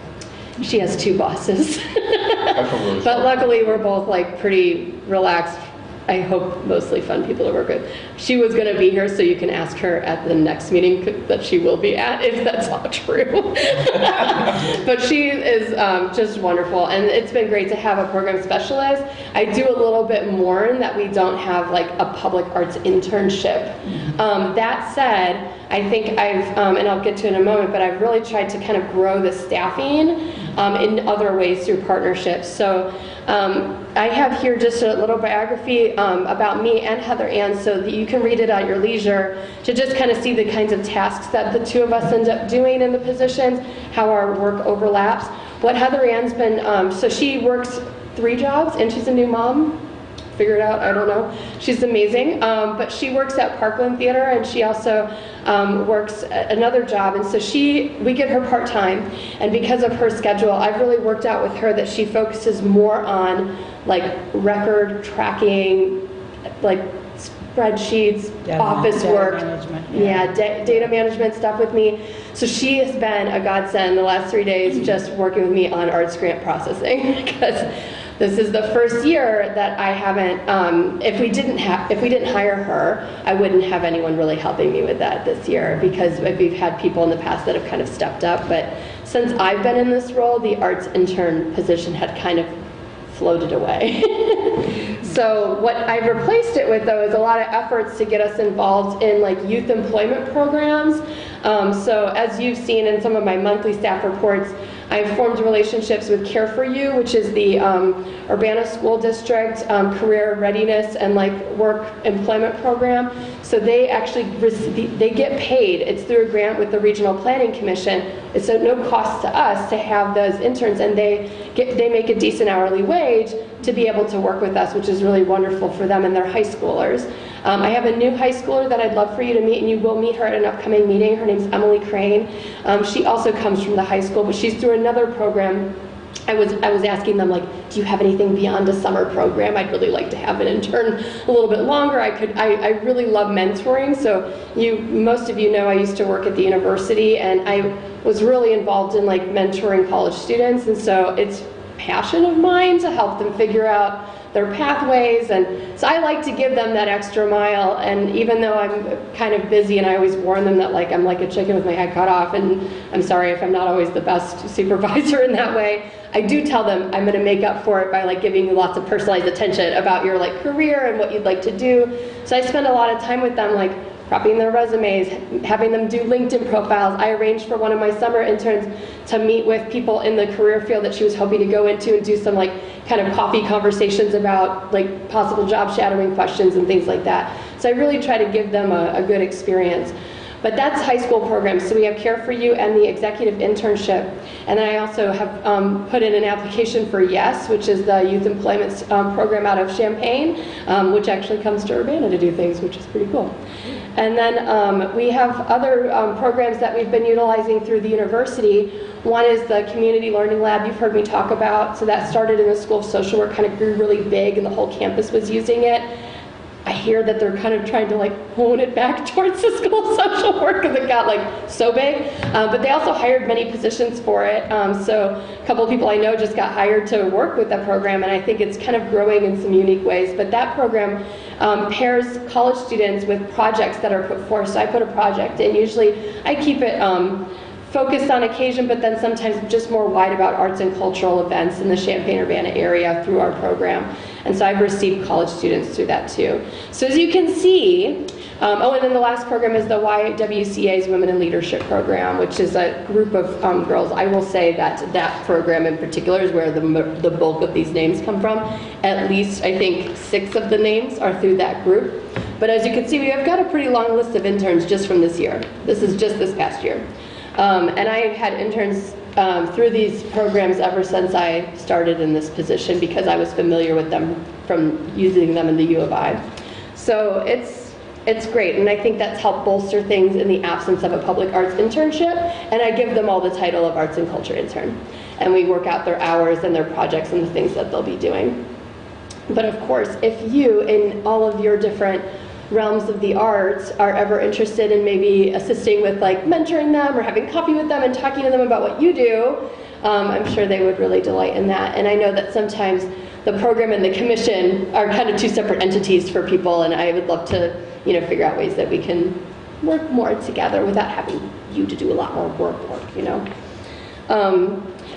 She has 2 bosses. But luckily we're both like pretty relaxed, I hope mostly fun people to work with. She was going to be here, so you can ask her at the next meeting that she will be at, if that's all true. But she is just wonderful, and it's been great to have a program specialist. I do a little bit mourn that we don't have like a public arts internship. That said, I think I've, and I'll get to it in a moment, but I've really tried to kind of grow the staffing in other ways through partnerships. So I have here just a little biography about me and Heather Ann, so that you can read it at your leisure, to just kind of see the kinds of tasks that the 2 of us end up doing in the positions, how our work overlaps. What Heather Ann's been, so she works 3 jobs, and she's a new mom. Figure it out, I don't know. She's amazing, but she works at Parkland Theater, and she also works another job, and so we get her part-time, and because of her schedule, I've really worked out with her that she focuses more on like record tracking, like spreadsheets, office work, data management stuff with me. So she has been a godsend the last 3 days just working with me on arts grant processing, because this is the first year that I haven't, if we didn't hire her, I wouldn't have anyone really helping me with that this year, because we've had people in the past that have kind of stepped up. But since I've been in this role, the arts intern position had kind of floated away. So what I've replaced it with, though, is a lot of efforts to get us involved in like youth employment programs. So as you've seen in some of my monthly staff reports, I've formed relationships with Care for You, which is the Urbana School District career readiness and like work employment program. So they actually they get paid. It's through a grant with the Regional Planning Commission. It's at no cost to us to have those interns, and they make a decent hourly wage to be able to work with us, which is really wonderful for them and their high schoolers. I have a new high schooler that I'd love for you to meet, and you will meet her at an upcoming meeting. Her name's Emily Crane. She also comes from the high school, but she's through another program. I was asking them, like, do you have anything beyond a summer program? I'd really like to have an intern a little bit longer. I really love mentoring. So most of you know I used to work at the university, and I was really involved in like mentoring college students, and so it's a passion of mine to help them figure out their pathways. And so I like to give them that extra mile. And even though I'm kind of busy, and I always warn them that like I'm like a chicken with my head cut off, and I'm sorry if I'm not always the best supervisor in that way, I do tell them I'm going to make up for it by like giving you lots of personalized attention about your like career and what you'd like to do. So I spend a lot of time with them, like prepping their resumes, having them do LinkedIn profiles. I arranged for one of my summer interns to meet with people in the career field that she was hoping to go into and do some like kind of coffee conversations about like possible job shadowing questions and things like that. So I really try to give them a good experience. But that's high school programs. So we have Care for You and the executive internship. And then I also have put in an application for YES, which is the youth employment program out of Champaign, which actually comes to Urbana to do things, which is pretty cool. And then we have other programs that we've been utilizing through the university. One is the Community Learning Lab you've heard me talk about. So that started in the School of Social Work, kind of grew really big, and the whole campus was using it. I hear that they're kind of trying to like hone it back towards the School of Social Work because it got like so big. But they also hired many positions for it. So a couple of people I know just got hired to work with that program, and I think it's kind of growing in some unique ways. But that program pairs college students with projects that are put forth. So I put a project in. Usually I keep it focused on occasion, but then sometimes just more wide about arts and cultural events in the Champaign-Urbana area through our program. And so I've received college students through that too. So as you can see, oh, and then the last program is the YWCA's Women in Leadership Program, which is a group of girls. I will say that that program in particular is where the bulk of these names come from. At least, I think, 6 of the names are through that group. But as you can see, we have got a pretty long list of interns just from this year. This is just this past year. And I've had interns through these programs ever since I started in this position because I was familiar with them from using them in the U of I. So it's great, and I think that's helped bolster things in the absence of a public arts internship, and I give them all the title of arts and culture intern. And we work out their hours and their projects and the things that they'll be doing. But of course, if you, in all of your different realms of the arts, are ever interested in maybe assisting with like mentoring them or having coffee with them and talking to them about what you do, I'm sure they would really delight in that. And I know that sometimes the program and the commission are kind of 2 separate entities for people, and I would love to, figure out ways that we can work more together without having you to do a lot more work,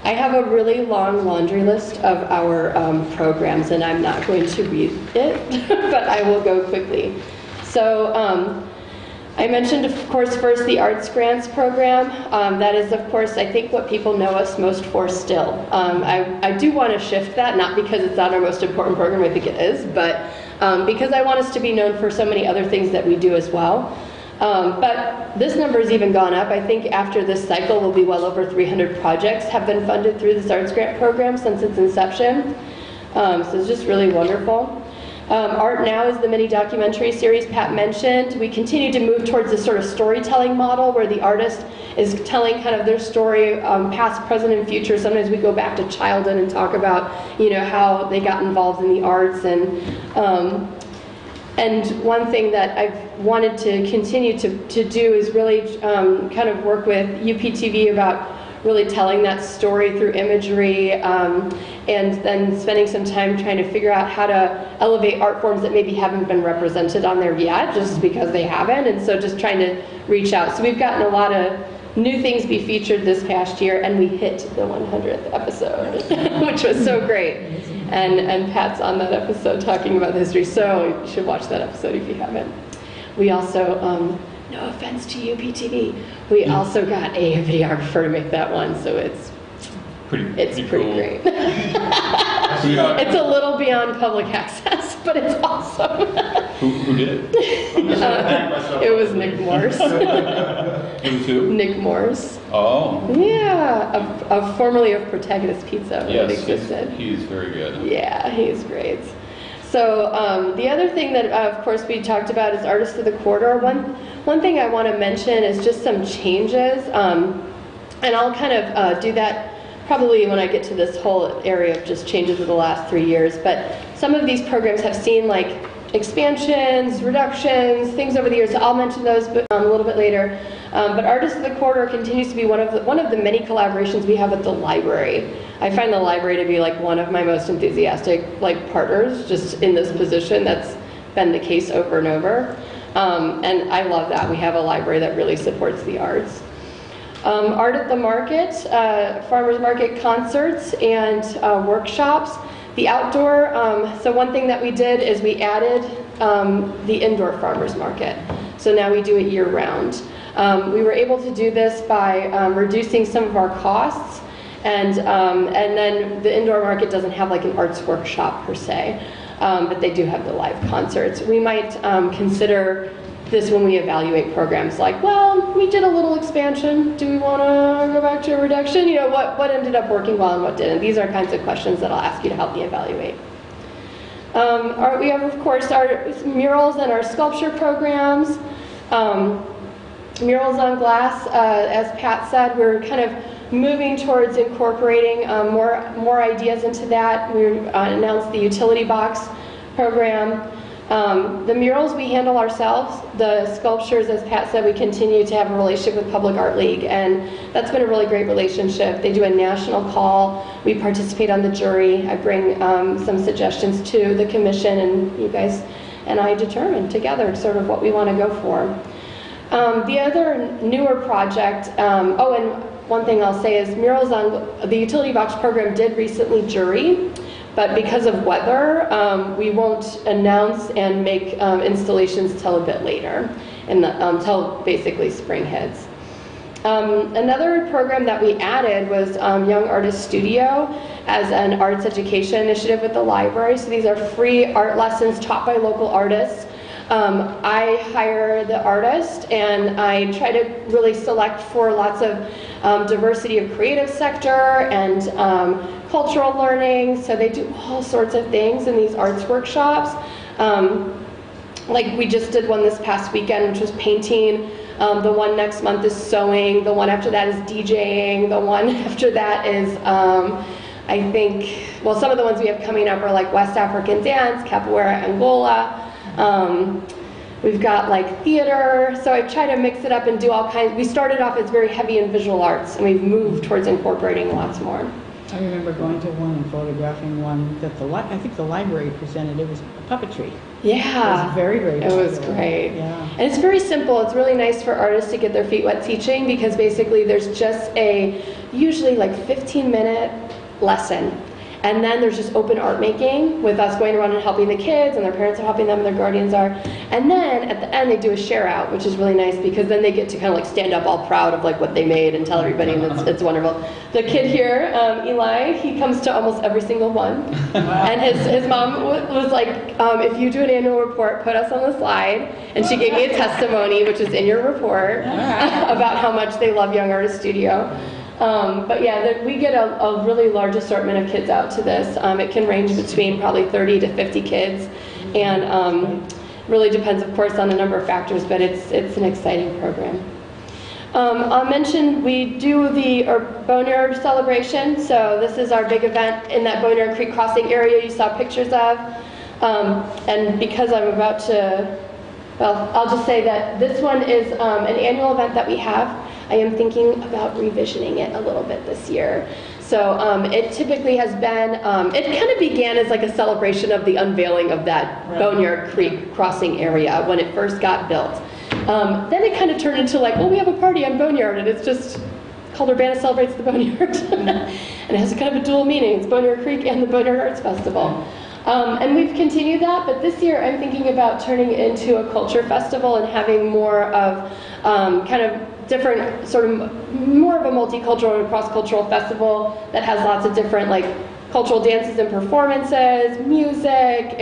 I have a really long laundry list of our programs, and I'm not going to read it, but I will go quickly. So I mentioned, of course, first the Arts Grants program. That is, of course, I think what people know us most for still. I do want to shift that, not because it's not our most important program, I think it is, but because I want us to be known for so many other things that we do as well. But this number has even gone up. I think after this cycle, will be well over 300 projects have been funded through this Arts Grant program since its inception. So it's just really wonderful. Art Now is the mini documentary series Pat mentioned. We continue to move towards this sort of storytelling model where the artist is telling kind of their story, past, present, and future. Sometimes we go back to childhood and talk about, how they got involved in the arts. And one thing that I've wanted to continue to do is really kind of work with UPTV about really telling that story through imagery, and then spending some time trying to figure out how to elevate art forms that maybe haven't been represented on there yet, just because they haven't, and so just trying to reach out. So we've gotten a lot of new things be featured this past year, and we hit the 100th episode, which was so great. And Pat's on that episode talking about the history, so you should watch that episode if you haven't. We also, no offense to UPTV, we also got a videographer to make that one, so it's pretty cool. Great. It's a little beyond public access, but it's awesome. Who did it? It was Nick Morse. It was who? Nick Morse. Oh. Yeah, formerly of Protagonist Pizza when it existed. He's very good. Yeah, he's great. So the other thing that, of course, we talked about is Artist of the Quarter. One thing I want to mention is just some changes, and I'll kind of do that probably when I get to this whole area of just changes of the last 3 years. But some of these programs have seen like expansions, reductions, things over the years. So I'll mention those a little bit later. But Artists of the Corridor continues to be one of the many collaborations we have with the library. I find the library to be like one of my most enthusiastic like partners just in this position. That's been the case over and over. And I love that. We have a library that really supports the arts. Art at the Market, farmers market concerts and workshops. The outdoor, so one thing that we did is we added the indoor farmers market. So now we do it year round. We were able to do this by reducing some of our costs, and then the indoor market doesn't have like an arts workshop per se, but they do have the live concerts. We might consider this when we evaluate programs like, well, we did a little expansion. Do we want to go back to a reduction? You know, what ended up working well and what didn't? These are kinds of questions that I'll ask you to help me evaluate. We have, of course, our murals and our sculpture programs. Murals on glass, as Pat said, we're kind of moving towards incorporating more ideas into that. We announced the utility box program. The murals we handle ourselves. The sculptures, as Pat said, we continue to have a relationship with Public Art League, and that's been a really great relationship. They do a national call. We participate on the jury. I bring some suggestions to the commission, and you guys and I determine together sort of what we want to go for. The other newer project, and one thing I'll say is Murals on the Utility Box program did recently jury. But because of weather, we won't announce and make installations till a bit later, until basically spring hits. Another program that we added was Young Artist Studio as an arts education initiative with the library. So these are free art lessons taught by local artists. I hire the artist, and I try to really select for lots of diversity of creative sector and cultural learning. So they do all sorts of things in these arts workshops. Like we just did one this past weekend, which was painting. The one next month is sewing. The one after that is DJing. The one after that is, I think, well, some of the ones we have coming up are like West African dance, Capoeira Angola. We've got like theater, so I try to mix it up and do all kinds. We started off as very heavy in visual arts, and we've moved towards incorporating lots more. I remember going to one and photographing one that I think the library presented. It was puppetry. Yeah. It was very, very popular. It was great. Yeah. And it's very simple. It's really nice for artists to get their feet wet teaching, because basically there's just a usually like 15-minute lesson. And then there's just open art making with us going around and helping the kids, and their parents are helping them, and their guardians are. And then at the end they do a share out, which is really nice, because then they get to kind of like stand up all proud of like what they made and tell everybody, and it's wonderful. The kid here, Eli, he comes to almost every single one. And his mom was like, if you do an annual report, put us on the slide. And she gave me a testimony, which is in your report, about how much they love Young Artist Studio. But yeah, we get a really large assortment of kids out to this. It can range between probably 30 to 50 kids, and really depends, of course, on a number of factors, but it's an exciting program. I'll mention we do the Boneyard celebration. So this is our big event in that Boneyard Creek crossing area you saw pictures of. And because I'm about to, well, I'll just say that this one is an annual event that we have. I am thinking about revisioning it a little bit this year. So it typically has been, it kind of began as like a celebration of the unveiling of that Boneyard Creek crossing area when it first got built. Then it kind of turned into like, well, we have a party on Boneyard, and it's just called Urbana Celebrates the Boneyard. And it has kind of a dual meaning. It's Boneyard Creek and the Boneyard Arts Festival. And we've continued that, but this year I'm thinking about turning it into a culture festival and having more of kind of different, sort of more of a multicultural and cross-cultural festival that has lots of different like cultural dances and performances, music.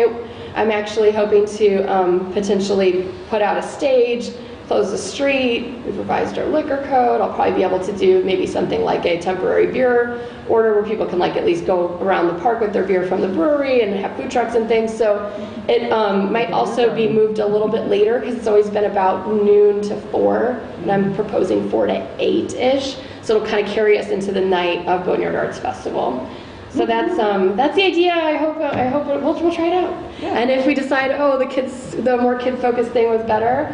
I'm actually hoping to potentially put out a stage, close the street. We've revised our liquor code. I'll probably be able to do maybe something like a temporary beer order where people can like at least go around the park with their beer from the brewery and have food trucks and things. So it might also be moved a little bit later, because it's always been about noon to 4, and I'm proposing 4 to 8-ish. So it'll kind of carry us into the night of Boneyard Arts Festival. So that's the idea. I hope we'll try it out. Yeah. And if we decide, oh, the more kid-focused thing was better,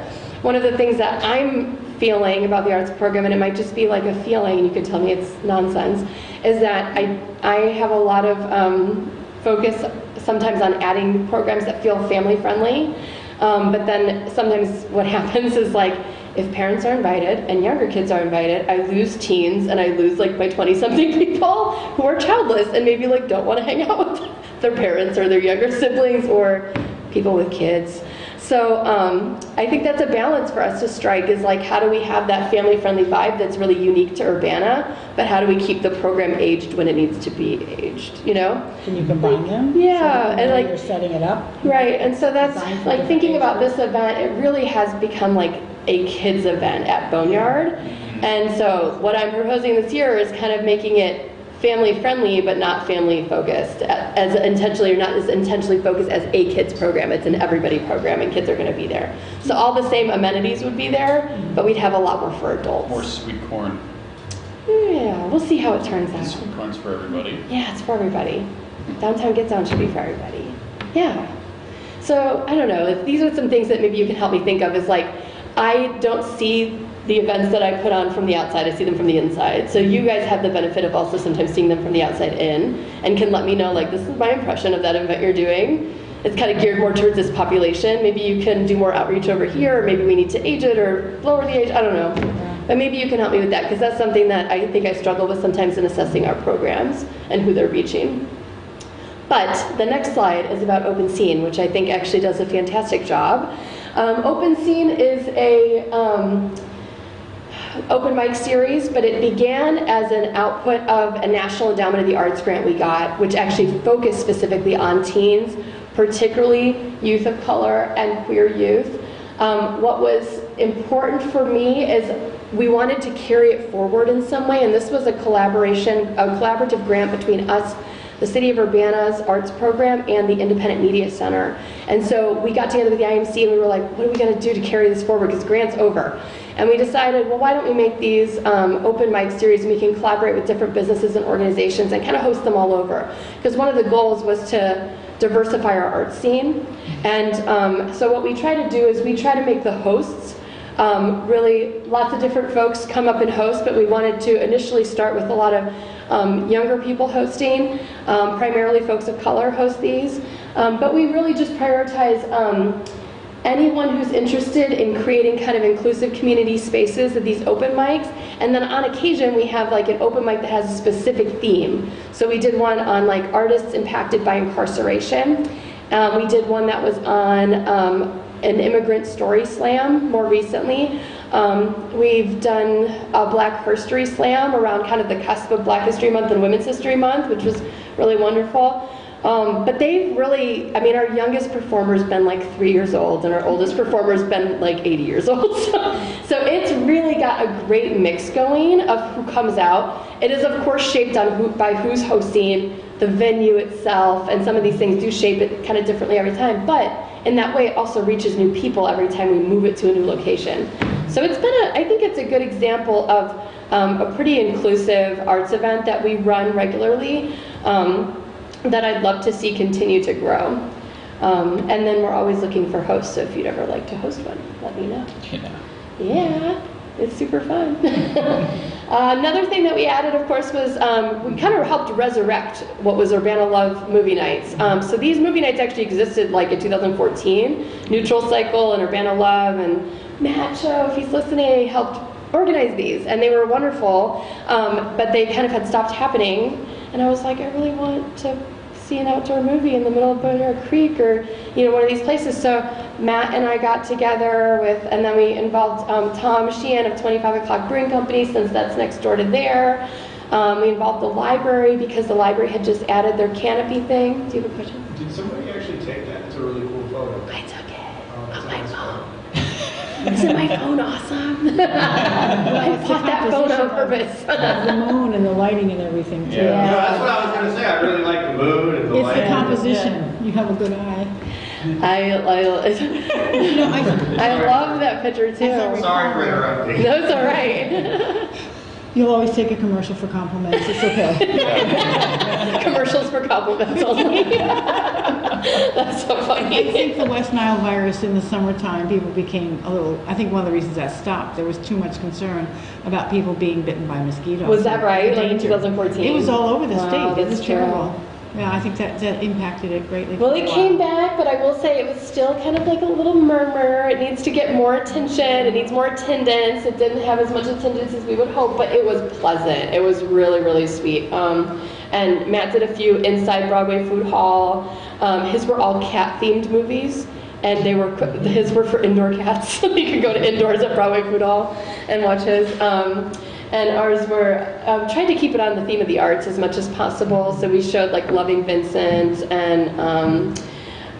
one of the things that I'm feeling about the arts program, and it might just be like a feeling, and you could tell me it's nonsense, is that I have a lot of focus sometimes on adding programs that feel family friendly, but then sometimes what happens is like, if parents are invited and younger kids are invited, I lose teens and I lose like my 20-something people who are childless and maybe like don't want to hang out with their parents or their younger siblings or people with kids. So I think that's a balance for us to strike, is like, how do we have that family-friendly vibe that's really unique to Urbana, but how do we keep the program aged when it needs to be aged, you know? Can you combine them? Yeah, So that and like, you're setting it up? right, and so that's, Designed for like, different thinking age about groups. this event, it really has become like a kids event at Boneyard. And so what I'm proposing this year is kind of making it family friendly, but not family focused, as intentionally, or not as intentionally focused as a kids program. It's an everybody program, and kids are going to be there. So all the same amenities would be there, but we'd have a lot more for adults. More sweet corn. Yeah, we'll see how it turns out. Sweet corn's for everybody. Yeah, it's for everybody. Downtown Get Down should be for everybody. Yeah. So, I don't know, if these are some things that maybe you can help me think of, is like, I don't see the events that I put on from the outside, I see them from the inside. So you guys have the benefit of also sometimes seeing them from the outside in, and can let me know, like, this is my impression of that event you're doing. It's kind of geared more towards this population. Maybe you can do more outreach over here, or maybe we need to age it or lower the age, I don't know. But maybe you can help me with that, because that's something that I think I struggle with sometimes in assessing our programs and who they're reaching. But the next slide is about Open Scene, which I think actually does a fantastic job. Open Scene is a open mic series, but it began as an output of a National Endowment of the Arts grant we got, which actually focused specifically on teens, particularly youth of color and queer youth. What was important for me is we wanted to carry it forward in some way, and this was a collaborative grant between us, the City of Urbana's arts program, and the Independent Media Center. And so we got together with the IMC and we were like, what are we going to do to carry this forward, because grant's over. And we decided, well, why don't we make these open mic series, and we can collaborate with different businesses and organizations and kind of host them all over. Because one of the goals was to diversify our art scene. And so what we try to do is we try to make the hosts really, lots of different folks come up and host, but we wanted to initially start with a lot of younger people hosting, primarily folks of color host these. But we really just prioritize anyone who's interested in creating kind of inclusive community spaces at these open mics. And then on occasion we have like an open mic that has a specific theme. So we did one on like artists impacted by incarceration. We did one that was on an immigrant story slam more recently. We've done a Black Herstory Slam around kind of the cusp of Black History Month and Women's History Month, which was really wonderful. But they've really, I mean, our youngest performer's been like 3 years old, and our oldest performer's been like 80 years old. So it's really got a great mix going of who comes out. It is, of course, shaped on by who's hosting, the venue itself, and some of these things do shape it kind of differently every time. But in that way, it also reaches new people every time we move it to a new location. So it's been I think it's a good example of a pretty inclusive arts event that we run regularly, that I'd love to see continue to grow. And then we're always looking for hosts, so if you'd ever like to host one, let me know. Yeah, it's super fun. Another thing that we added, of course, was we kind of helped resurrect what was Urbana Love movie nights. So these movie nights actually existed like in 2014. Neutral Cycle and Urbana Love, and Matt Cho, if he's listening, helped organize these, and they were wonderful, but they kind of had stopped happening. And I was like, I really want to see an outdoor movie in the middle of Boneyard Creek, or one of these places. So Matt and I got together with, and then we involved Tom Sheehan of 25 O'Clock Brewing Company, since that's next door to there. We involved the library because the library had just added their canopy thing. Do you have a question? Did somebody actually take that? It's a really cool photo. I took it Oh, on my that's phone. Isn't my phone awesome? I bought that phone on purpose. The moon and the lighting and everything too. Yeah. No, that's what I was going to say. I really like the mood and the It's lighting. the composition. You have a good eye. I love that picture too. Sorry for interrupting. No, it's all right. You'll always take a commercial for compliments. It's okay. Commercials for compliments only. That's so funny. I think the West Nile virus in the summertime, people became a little, I think one of the reasons that stopped, there was too much concern about people being bitten by mosquitoes. Was that right? Like in Danger. 2014? It was all over the Wow, state. It that's was true. terrible. Yeah, I think that impacted it greatly. Well, for a it while. came back, but I will say it was still kind of like a little murmur. It needs to get more attention. It needs more attendance. It didn't have as much attendance as we would hope, but it was pleasant. It was really, really sweet. And Matt did a few inside Broadway Food Hall. His were all cat-themed movies, and his were for indoor cats. You could go to indoors at Broadway Food Hall and watch his. And ours were trying to keep it on the theme of the arts as much as possible. So we showed like Loving Vincent and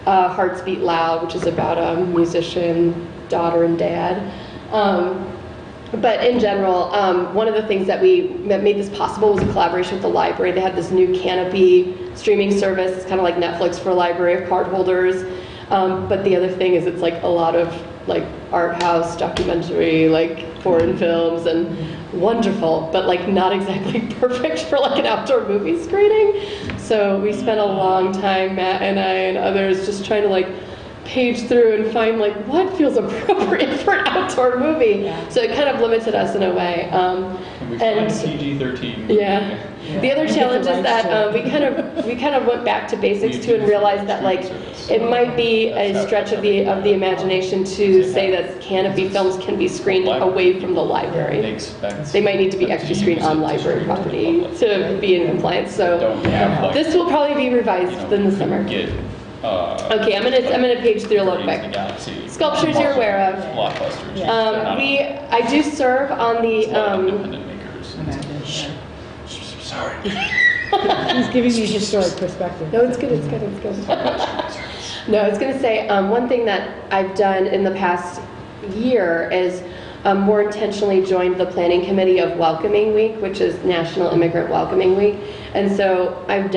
Hearts Beat Loud, which is about a musician, daughter and dad. But in general, one of the things that made this possible was a collaboration with the library. They had this new Canopy streaming service. It's kind of like Netflix for a library of card holders. But the other thing is it's like a lot of like art house, documentary, like foreign films, and wonderful, but like not exactly perfect for like an outdoor movie screening. So we spent a long time, Matt and I and others, just trying to like page through and find like what feels appropriate for an outdoor movie. So it kind of limited us in a way. Can we find PG-13? Yeah. The other challenge is that we kind of went back to basics too and realized that like it might be a stretch of the imagination to say that Canopy films can be screened away from the library. They might need to be extra screened on library property to be in compliance. So this will probably be revised in the summer. Okay, I'm gonna page through real quick. Sculptures you're aware of. Blockbusters. I do serve on the. Independent makers. Sorry. He's giving me historic perspective. No, it's good. It's good. It's good. No, I was gonna say one thing that I've done in the past year is more intentionally joined the planning committee of Welcoming Week, which is National Immigrant Welcoming Week. And so I've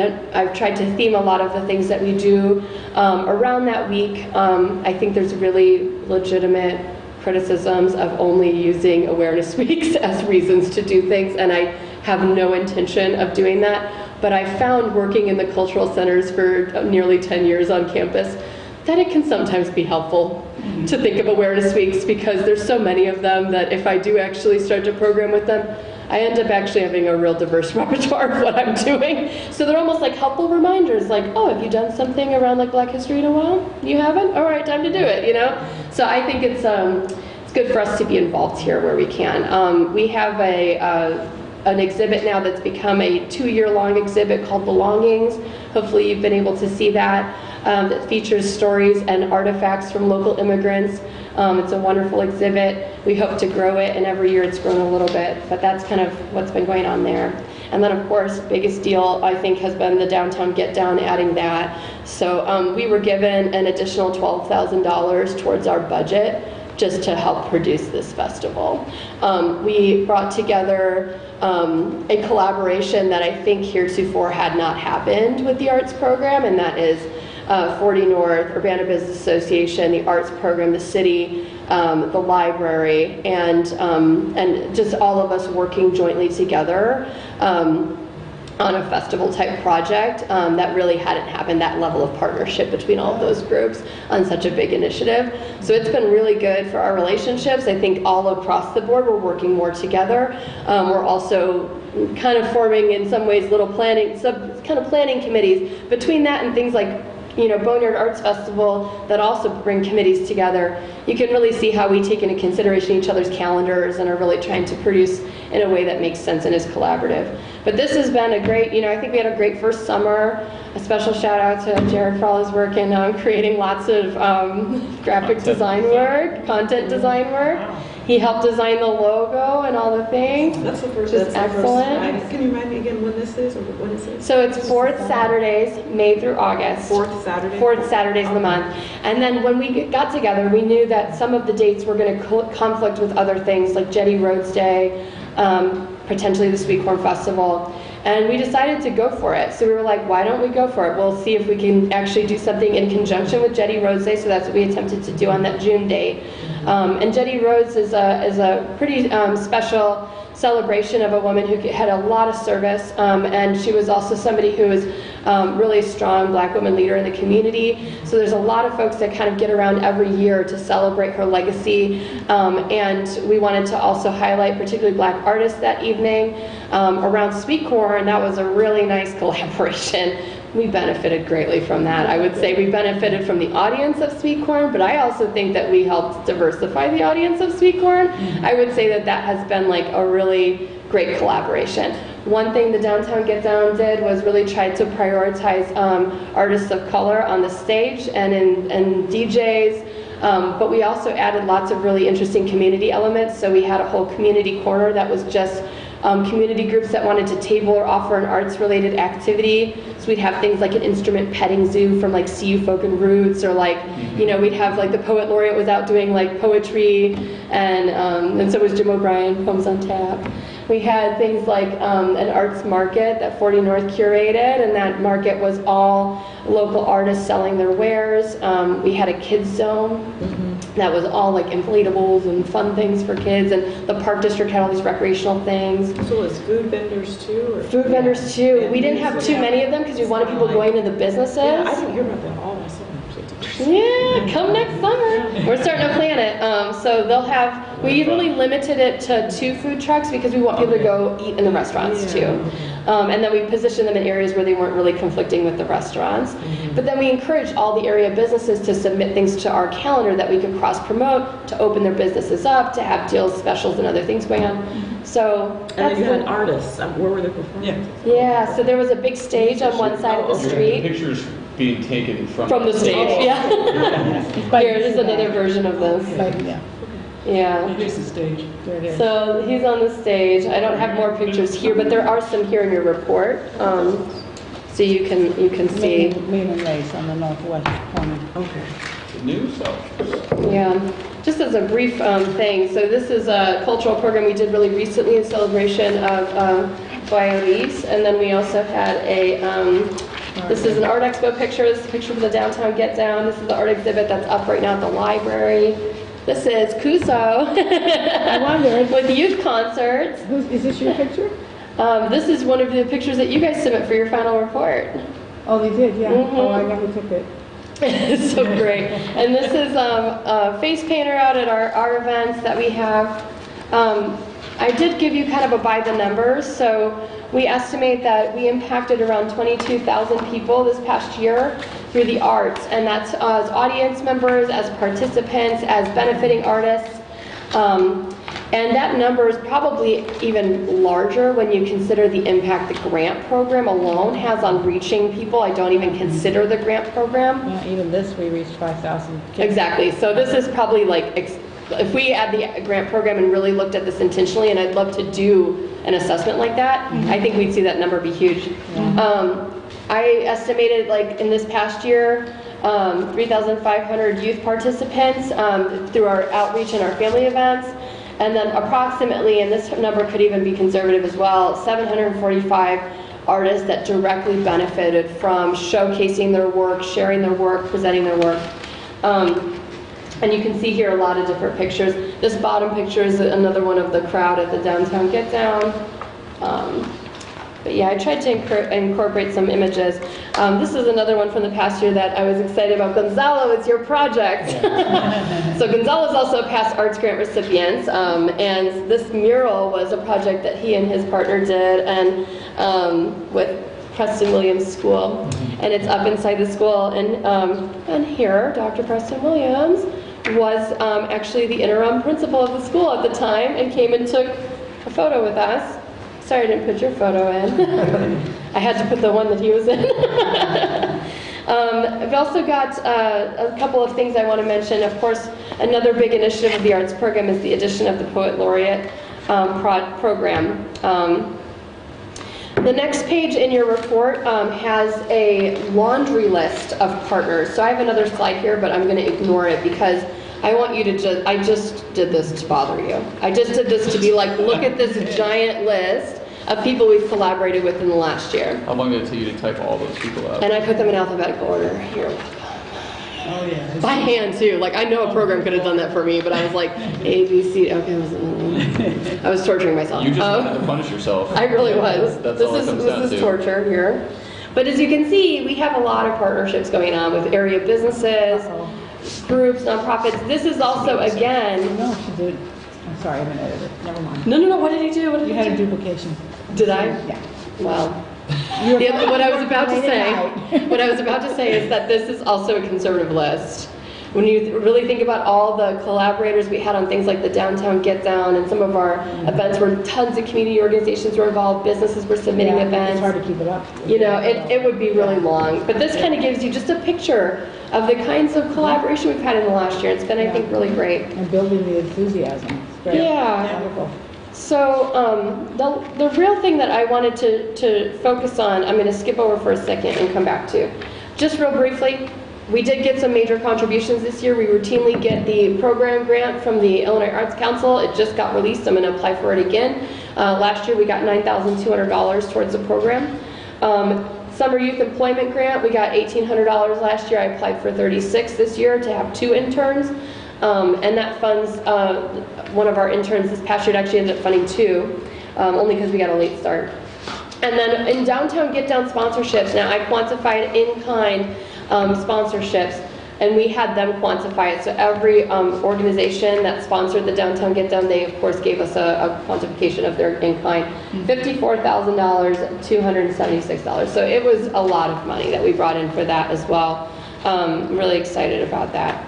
tried to theme a lot of the things that we do around that week. I think there's really legitimate criticisms of only using awareness weeks as reasons to do things, and I have no intention of doing that. But I found working in the cultural centers for nearly 10 years on campus that it can sometimes be helpful to think of awareness weeks, because there's so many of them that if I do actually start to program with them, I end up actually having a real diverse repertoire of what I'm doing. So they're almost like helpful reminders, like, oh, have you done something around like Black History in a while? You haven't? All right, time to do it, you know? So I think it's good for us to be involved here where we can. We have an exhibit now that's become a 2-year-long exhibit called Belongings. Hopefully you've been able to see that. That features stories and artifacts from local immigrants. It's a wonderful exhibit. We hope to grow it, and every year it's grown a little bit, but that's kind of what's been going on there. And then of course, biggest deal I think has been the Downtown Get Down, adding that. So we were given an additional $12,000 towards our budget just to help produce this festival. We brought together a collaboration that I think heretofore had not happened with the arts program, and that is 40 North, Urbana Business Association, the arts program, the city, the library, and just all of us working jointly together on a festival type project that really hadn't happened, that level of partnership between all of those groups on such a big initiative. So it's been really good for our relationships. I think all across the board we're working more together. We're also kind of forming in some ways little planning committees between that and things like Boneyard Arts Festival that also bring committees together. You can really see how we take into consideration each other's calendars and are really trying to produce in a way that makes sense and is collaborative. But this has been a great, I think we had a great first summer. A special shout out to Jared for all his work in creating lots of graphic design work, content design work. He helped design the logo and all the things. That's the first. Which is excellent. Can you remind me again when this is, or when is it? So it's fourth Saturdays, May through August. Fourth Saturday? Fourth Saturdays of the month. And then when we got together, we knew that some of the dates were going to conflict with other things, like Jetty Rhodes Day, potentially the Sweet Corn Festival. And we decided to go for it. So we were like, why don't we go for it? We'll see if we can actually do something in conjunction with Jetty Rhodes Day. So that's what we attempted to do on that June date. And Jetty Rhodes is a pretty special celebration of a woman who had a lot of service, and she was also somebody who was really a strong Black woman leader in the community. So there's a lot of folks that kind of get around every year to celebrate her legacy, and we wanted to also highlight particularly Black artists that evening around Sweet Corn. That was a really nice collaboration. We benefited greatly from that. I would say we benefited from the audience of Sweet Corn, but I also think that we helped diversify the audience of Sweet Corn. I would say that that has been like a really great collaboration. One thing the Downtown Get Down did was really try to prioritize artists of color on the stage and DJs, but we also added lots of really interesting community elements. So we had a whole community corner that was just community groups that wanted to table or offer an arts-related activity. So we'd have things like an instrument petting zoo from like CU Folk and Roots, or like, you know, we'd have like the poet laureate was out doing like poetry, and so was Jim O'Brien, Poems on Tap. We had things like an arts market that 40 North curated, and that market was all local artists selling their wares. We had a kids zone that was all like inflatables and fun things for kids, and the park district had all these recreational things. So was food vendors too? Or? Food vendors too. Yeah, We didn't have too many of them because we wanted people going into the businesses. Yeah, I didn't hear about that all my summer. Yeah, come next summer. We're starting to plan it. So they'll have, we really limited it to 2 food trucks because we want people to go eat in the restaurants too. And then we positioned them in areas where they weren't really conflicting with the restaurants. But then we encouraged all the area businesses to submit things to our calendar that we could cross-promote, to open their businesses up, to have deals, specials, and other things going on. So and then you had artists. Where were they performing? Yeah, so there was a big stage on one side of the street. Pictures being taken from the stage, yeah. Here, there's another version of this. Yeah. Here's the stage. There it is. So he's on the stage. I don't have more pictures here, but there are some here in your report. So you can see. Leland Lace on the northwest corner. Okay. the new self. Yeah, just as a brief thing, so this is a cultural program we did really recently in celebration of Biolis, and then we also had a, this is an art expo picture, this is a picture from the Downtown Get Down, this is the art exhibit that's up right now at the library. This is Kuso. I wondered. With youth concerts. Is this your picture? This is one of the pictures that you guys submit for your final report. Oh, they did, yeah. Mhm. Oh, I never took it. It's so great. And this is a face painter out at our events that we have. I did give you kind of a by the numbers, so we estimate that we impacted around 22,000 people this past year through the arts, and that's as audience members, as participants, as benefiting artists. And that number is probably even larger when you consider the impact the grant program alone has on reaching people. I don't even consider the grant program. Yeah, even this, we reached 5,000 kids. Exactly. So this is probably like, if we add the grant program and really looked at this intentionally, and I'd love to do an assessment like that, I think we'd see that number be huge. I estimated, like, in this past year, 3,500 youth participants through our outreach and our family events. And then approximately, and this number could even be conservative as well, 745 artists that directly benefited from showcasing their work, sharing their work, presenting their work. And you can see here a lot of different pictures. This bottom picture is another one of the crowd at the Downtown Get Down. But yeah, I tried to incorporate some images. This is another one from the past year that I was excited about. Gonzalo, it's your project. So Gonzalo is also a past arts grant recipient, and this mural was a project that he and his partner did, and with Preston Williams School, and it's up inside the school. And here, Dr. Preston Williams was actually the interim principal of the school at the time, and came and took a photo with us. Sorry I didn't put your photo in. I had to put the one that he was in. I've also got a couple of things I want to mention. Of course, another big initiative of the arts program is the addition of the Poet Laureate program. The next page in your report has a laundry list of partners. So I have another slide here, but I'm going to ignore it because I want you to I just did this to bother you. I just did this to be like, look at this giant list of people we've collaborated with in the last year. How long did it take you to type all those people out? And I put them in alphabetical order. You're welcome. Oh, yeah. By hand too. Like I know a program could have done that for me, but I was like A, B, C. Okay, I was torturing myself. You just wanted to punish yourself. I really was. That's all it comes down This to. is torture here. But as you can see, we have a lot of partnerships going on with area businesses, groups, nonprofits. This is also again. No, she did. I'm sorry, I'm an editor. Never mind. No. What did he do? What did You he had a do? duplication. Did I? Yeah. Well. What I was about to say is that this is also a conservative list. When you really think about all the collaborators we had on things like the Downtown Get Down and some of our events where tons of community organizations were involved, businesses were submitting events. It's hard to keep it up. You know, it would be really long. But this kind of gives you just a picture of the kinds of collaboration we've had in the last year. It's been, I think, really great. And building the enthusiasm. It's great. Yeah. Wonderful. So the real thing that I wanted to focus on, I'm going to skip over for a second and come back to. Just real briefly, we did get some major contributions this year. We routinely get the program grant from the Illinois Arts Council. It just got released. I'm going to apply for it again. Last year we got $9,200 towards the program. Summer Youth Employment Grant, we got $1,800 last year. I applied for $36,000 this year to have 2 interns. And that funds one of our interns this past year. It actually ended up funding 2, only because we got a late start. And then in Downtown Get Down sponsorships, now I quantified in-kind sponsorships, and we had them quantify it. So every organization that sponsored the Downtown Get Down, they of course gave us a quantification of their in-kind. $54,000, $276. So it was a lot of money that we brought in for that as well. I'm really excited about that.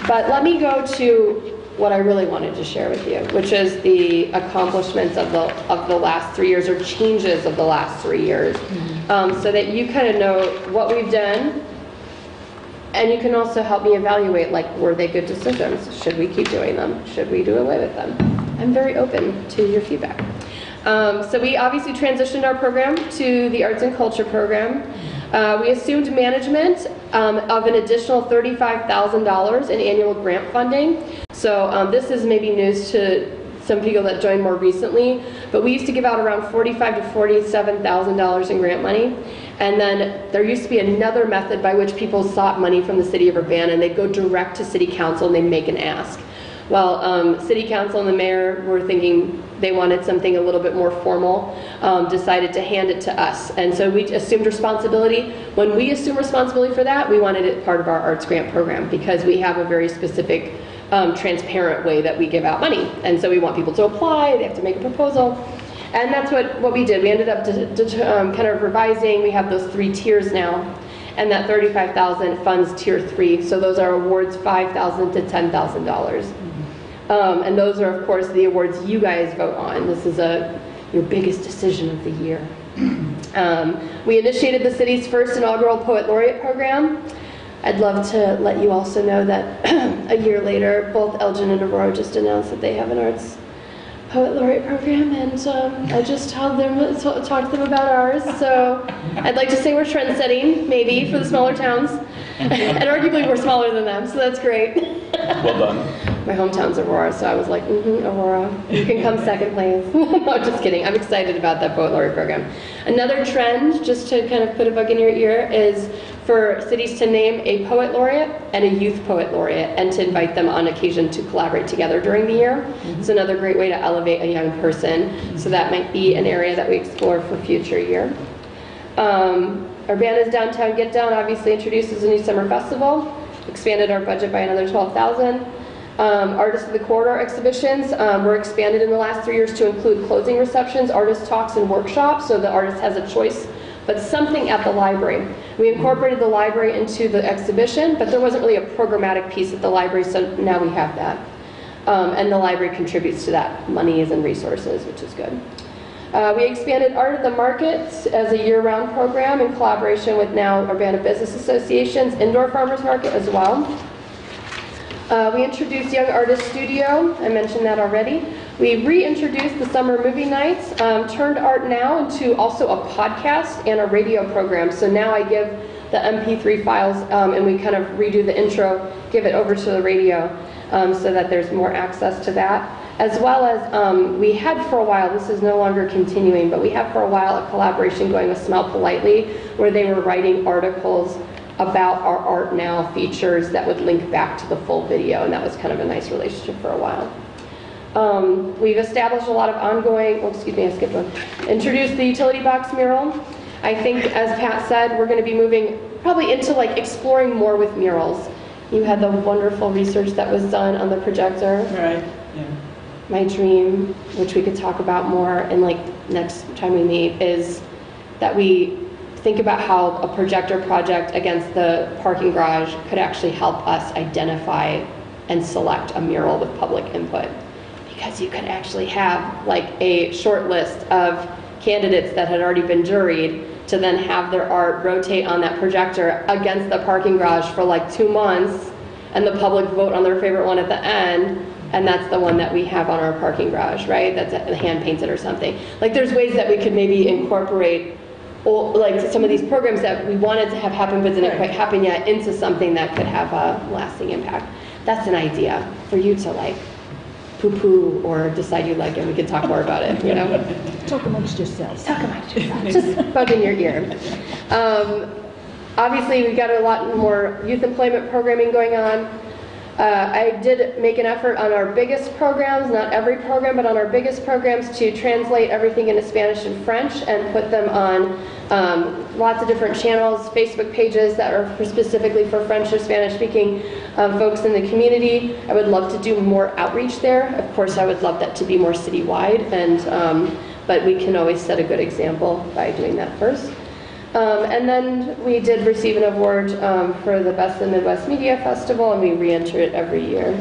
But let me go to what I really wanted to share with you, which is the accomplishments of the last 3 years, or changes of the last 3 years, so that you kind of know what we've done, and you can also help me evaluate, like, were they good decisions? Should we keep doing them? Should we do away with them? I'm very open to your feedback. So we obviously transitioned our program to the Arts and Culture program. We assumed management of an additional $35,000 in annual grant funding. So this is maybe news to some people that joined more recently, but we used to give out around $45,000 to $47,000 in grant money. And then there used to be another method by which people sought money from the city of Urbana, and they'd go direct to city council and they'd make an ask. Well, city council and the mayor were thinking they wanted something a little bit more formal, decided to hand it to us. And so we assumed responsibility. When we assume responsibility for that, we wanted it part of our arts grant program, because we have a very specific, transparent way that we give out money. And so we want people to apply, they have to make a proposal. And that's what we did. We ended up kind of revising. We have those 3 tiers now. And that $35,000 funds tier 3. So those are awards $5,000 to $10,000. And those are, of course, the awards you guys vote on. This is your biggest decision of the year. We initiated the city's first inaugural Poet Laureate program. I'd love to let you also know that a year later, both Elgin and Aurora just announced that they have an Arts Poet Laureate program, and I just talked to them about ours. So I'd like to say we're trend-setting, maybe, for the smaller towns. And arguably we're smaller than them, so that's great. Well done. My hometown's Aurora, so I was like, Aurora, you can come second place. No, just kidding. I'm excited about that Poet Laureate program. Another trend, just to kind of put a bug in your ear, is for cities to name a Poet Laureate and a Youth Poet Laureate, and to invite them on occasion to collaborate together during the year. It's another great way to elevate a young person, so that might be an area that we explore for future year. Urbana's Downtown Get Down obviously introduces a new summer festival, expanded our budget by another $12,000. Artists of the Corridor exhibitions were expanded in the last 3 years to include closing receptions, artist talks, and workshops, so the artist has a choice, but something at the library. We incorporated the library into the exhibition, but there wasn't really a programmatic piece at the library, so now we have that. And the library contributes to that, monies and resources, which is good. We expanded Art at the Market as a year-round program in collaboration with now Urbana Business Association's Indoor Farmers Market as well. We introduced Young Artist Studio. I mentioned that already. We reintroduced the summer movie nights, turned Art Now into also a podcast and a radio program. So now I give the MP3 files and we kind of redo the intro, give it over to the radio so that there's more access to that. As well as we had for a while, this is no longer continuing, but we had for a while a collaboration going with Smell Politely, where they were writing articles About Our Art Now features that would link back to the full video, and that was kind of a nice relationship for a while. We've established a lot of ongoing, oh, excuse me, I skipped one. Introduced the utility box mural. I think, as Pat said, we're going to be moving probably into like exploring more with murals. You had the wonderful research that was done on the projector. Right, yeah. My dream, which we could talk about more and like next time we meet, is that we think about how a projector project against the parking garage could actually help us identify and select a mural with public input. Because you could actually have like a short list of candidates that had already been juried to then have their art rotate on that projector against the parking garage for like 2 months, and the public vote on their favorite one at the end, and that's the one that we have on our parking garage, right? That's hand painted or something. Like there's ways that we could maybe incorporate like some of these programs that we wanted to have happen but didn't quite happen yet into something that could have a lasting impact. That's an idea for you to like poo-poo or decide you like it. We could talk more about it, you know? Talk amongst yourselves. Talk amongst yourselves. Just bug in your ear. Obviously, we've got a lot more youth employment programming going on. I did make an effort on our biggest programs, not every program, but on our biggest programs to translate everything into Spanish and French and put them on lots of different channels, Facebook pages that are specifically for French or Spanish speaking folks in the community. I would love to do more outreach there. Of course, I would love that to be more citywide, but we can always set a good example by doing that first. And then we did receive an award for the Best in Midwest Media Festival, and we re-enter it every year.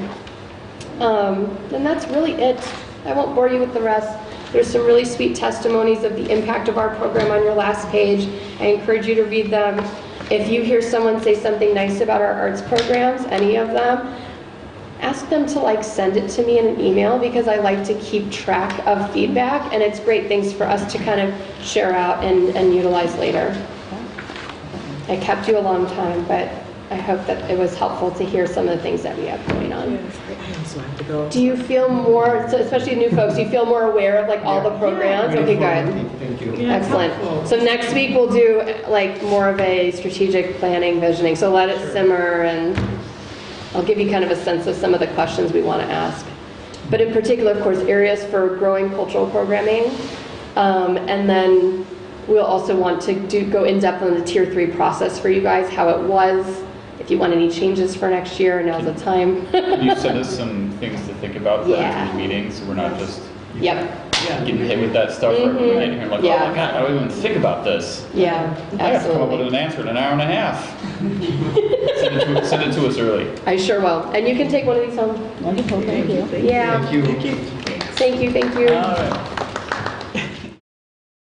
And that's really it. I won't bore you with the rest. There's some really sweet testimonies of the impact of our program on your last page. I encourage you to read them. If you hear someone say something nice about our arts programs, any of them, ask them to like send it to me in an email, because I like to keep track of feedback, and it's great things for us to kind of share out and utilize later. I kept you a long time, but I hope that it was helpful to hear some of the things that we have going on. I also have to go. Do you feel more, so especially new folks, do you feel more aware of like all the programs? Okay, good. Thank you. Yeah, Excellent. helpful. So next week we'll do like more of a strategic planning, visioning. So let it simmer, and I'll give you kind of a sense of some of the questions we want to ask. But in particular, of course, areas for growing cultural programming. And then we'll also want to go in depth on the Tier 3 process for you guys, how it was. If you want any changes for next year, now's the time. Can you send us some things to think about for Yeah. our meetings, so we're not just Yep. getting hit with that stuff right Mhm. away, and you're like, Yeah. oh my God, I didn't even think about this. Yeah, I have to come up with absolutely. an answer in an hour and a half. Send it to us early. I sure will. And you can take one of these home. Wonderful, thank you. Yeah. Thank you. Thank you, thank you. All right.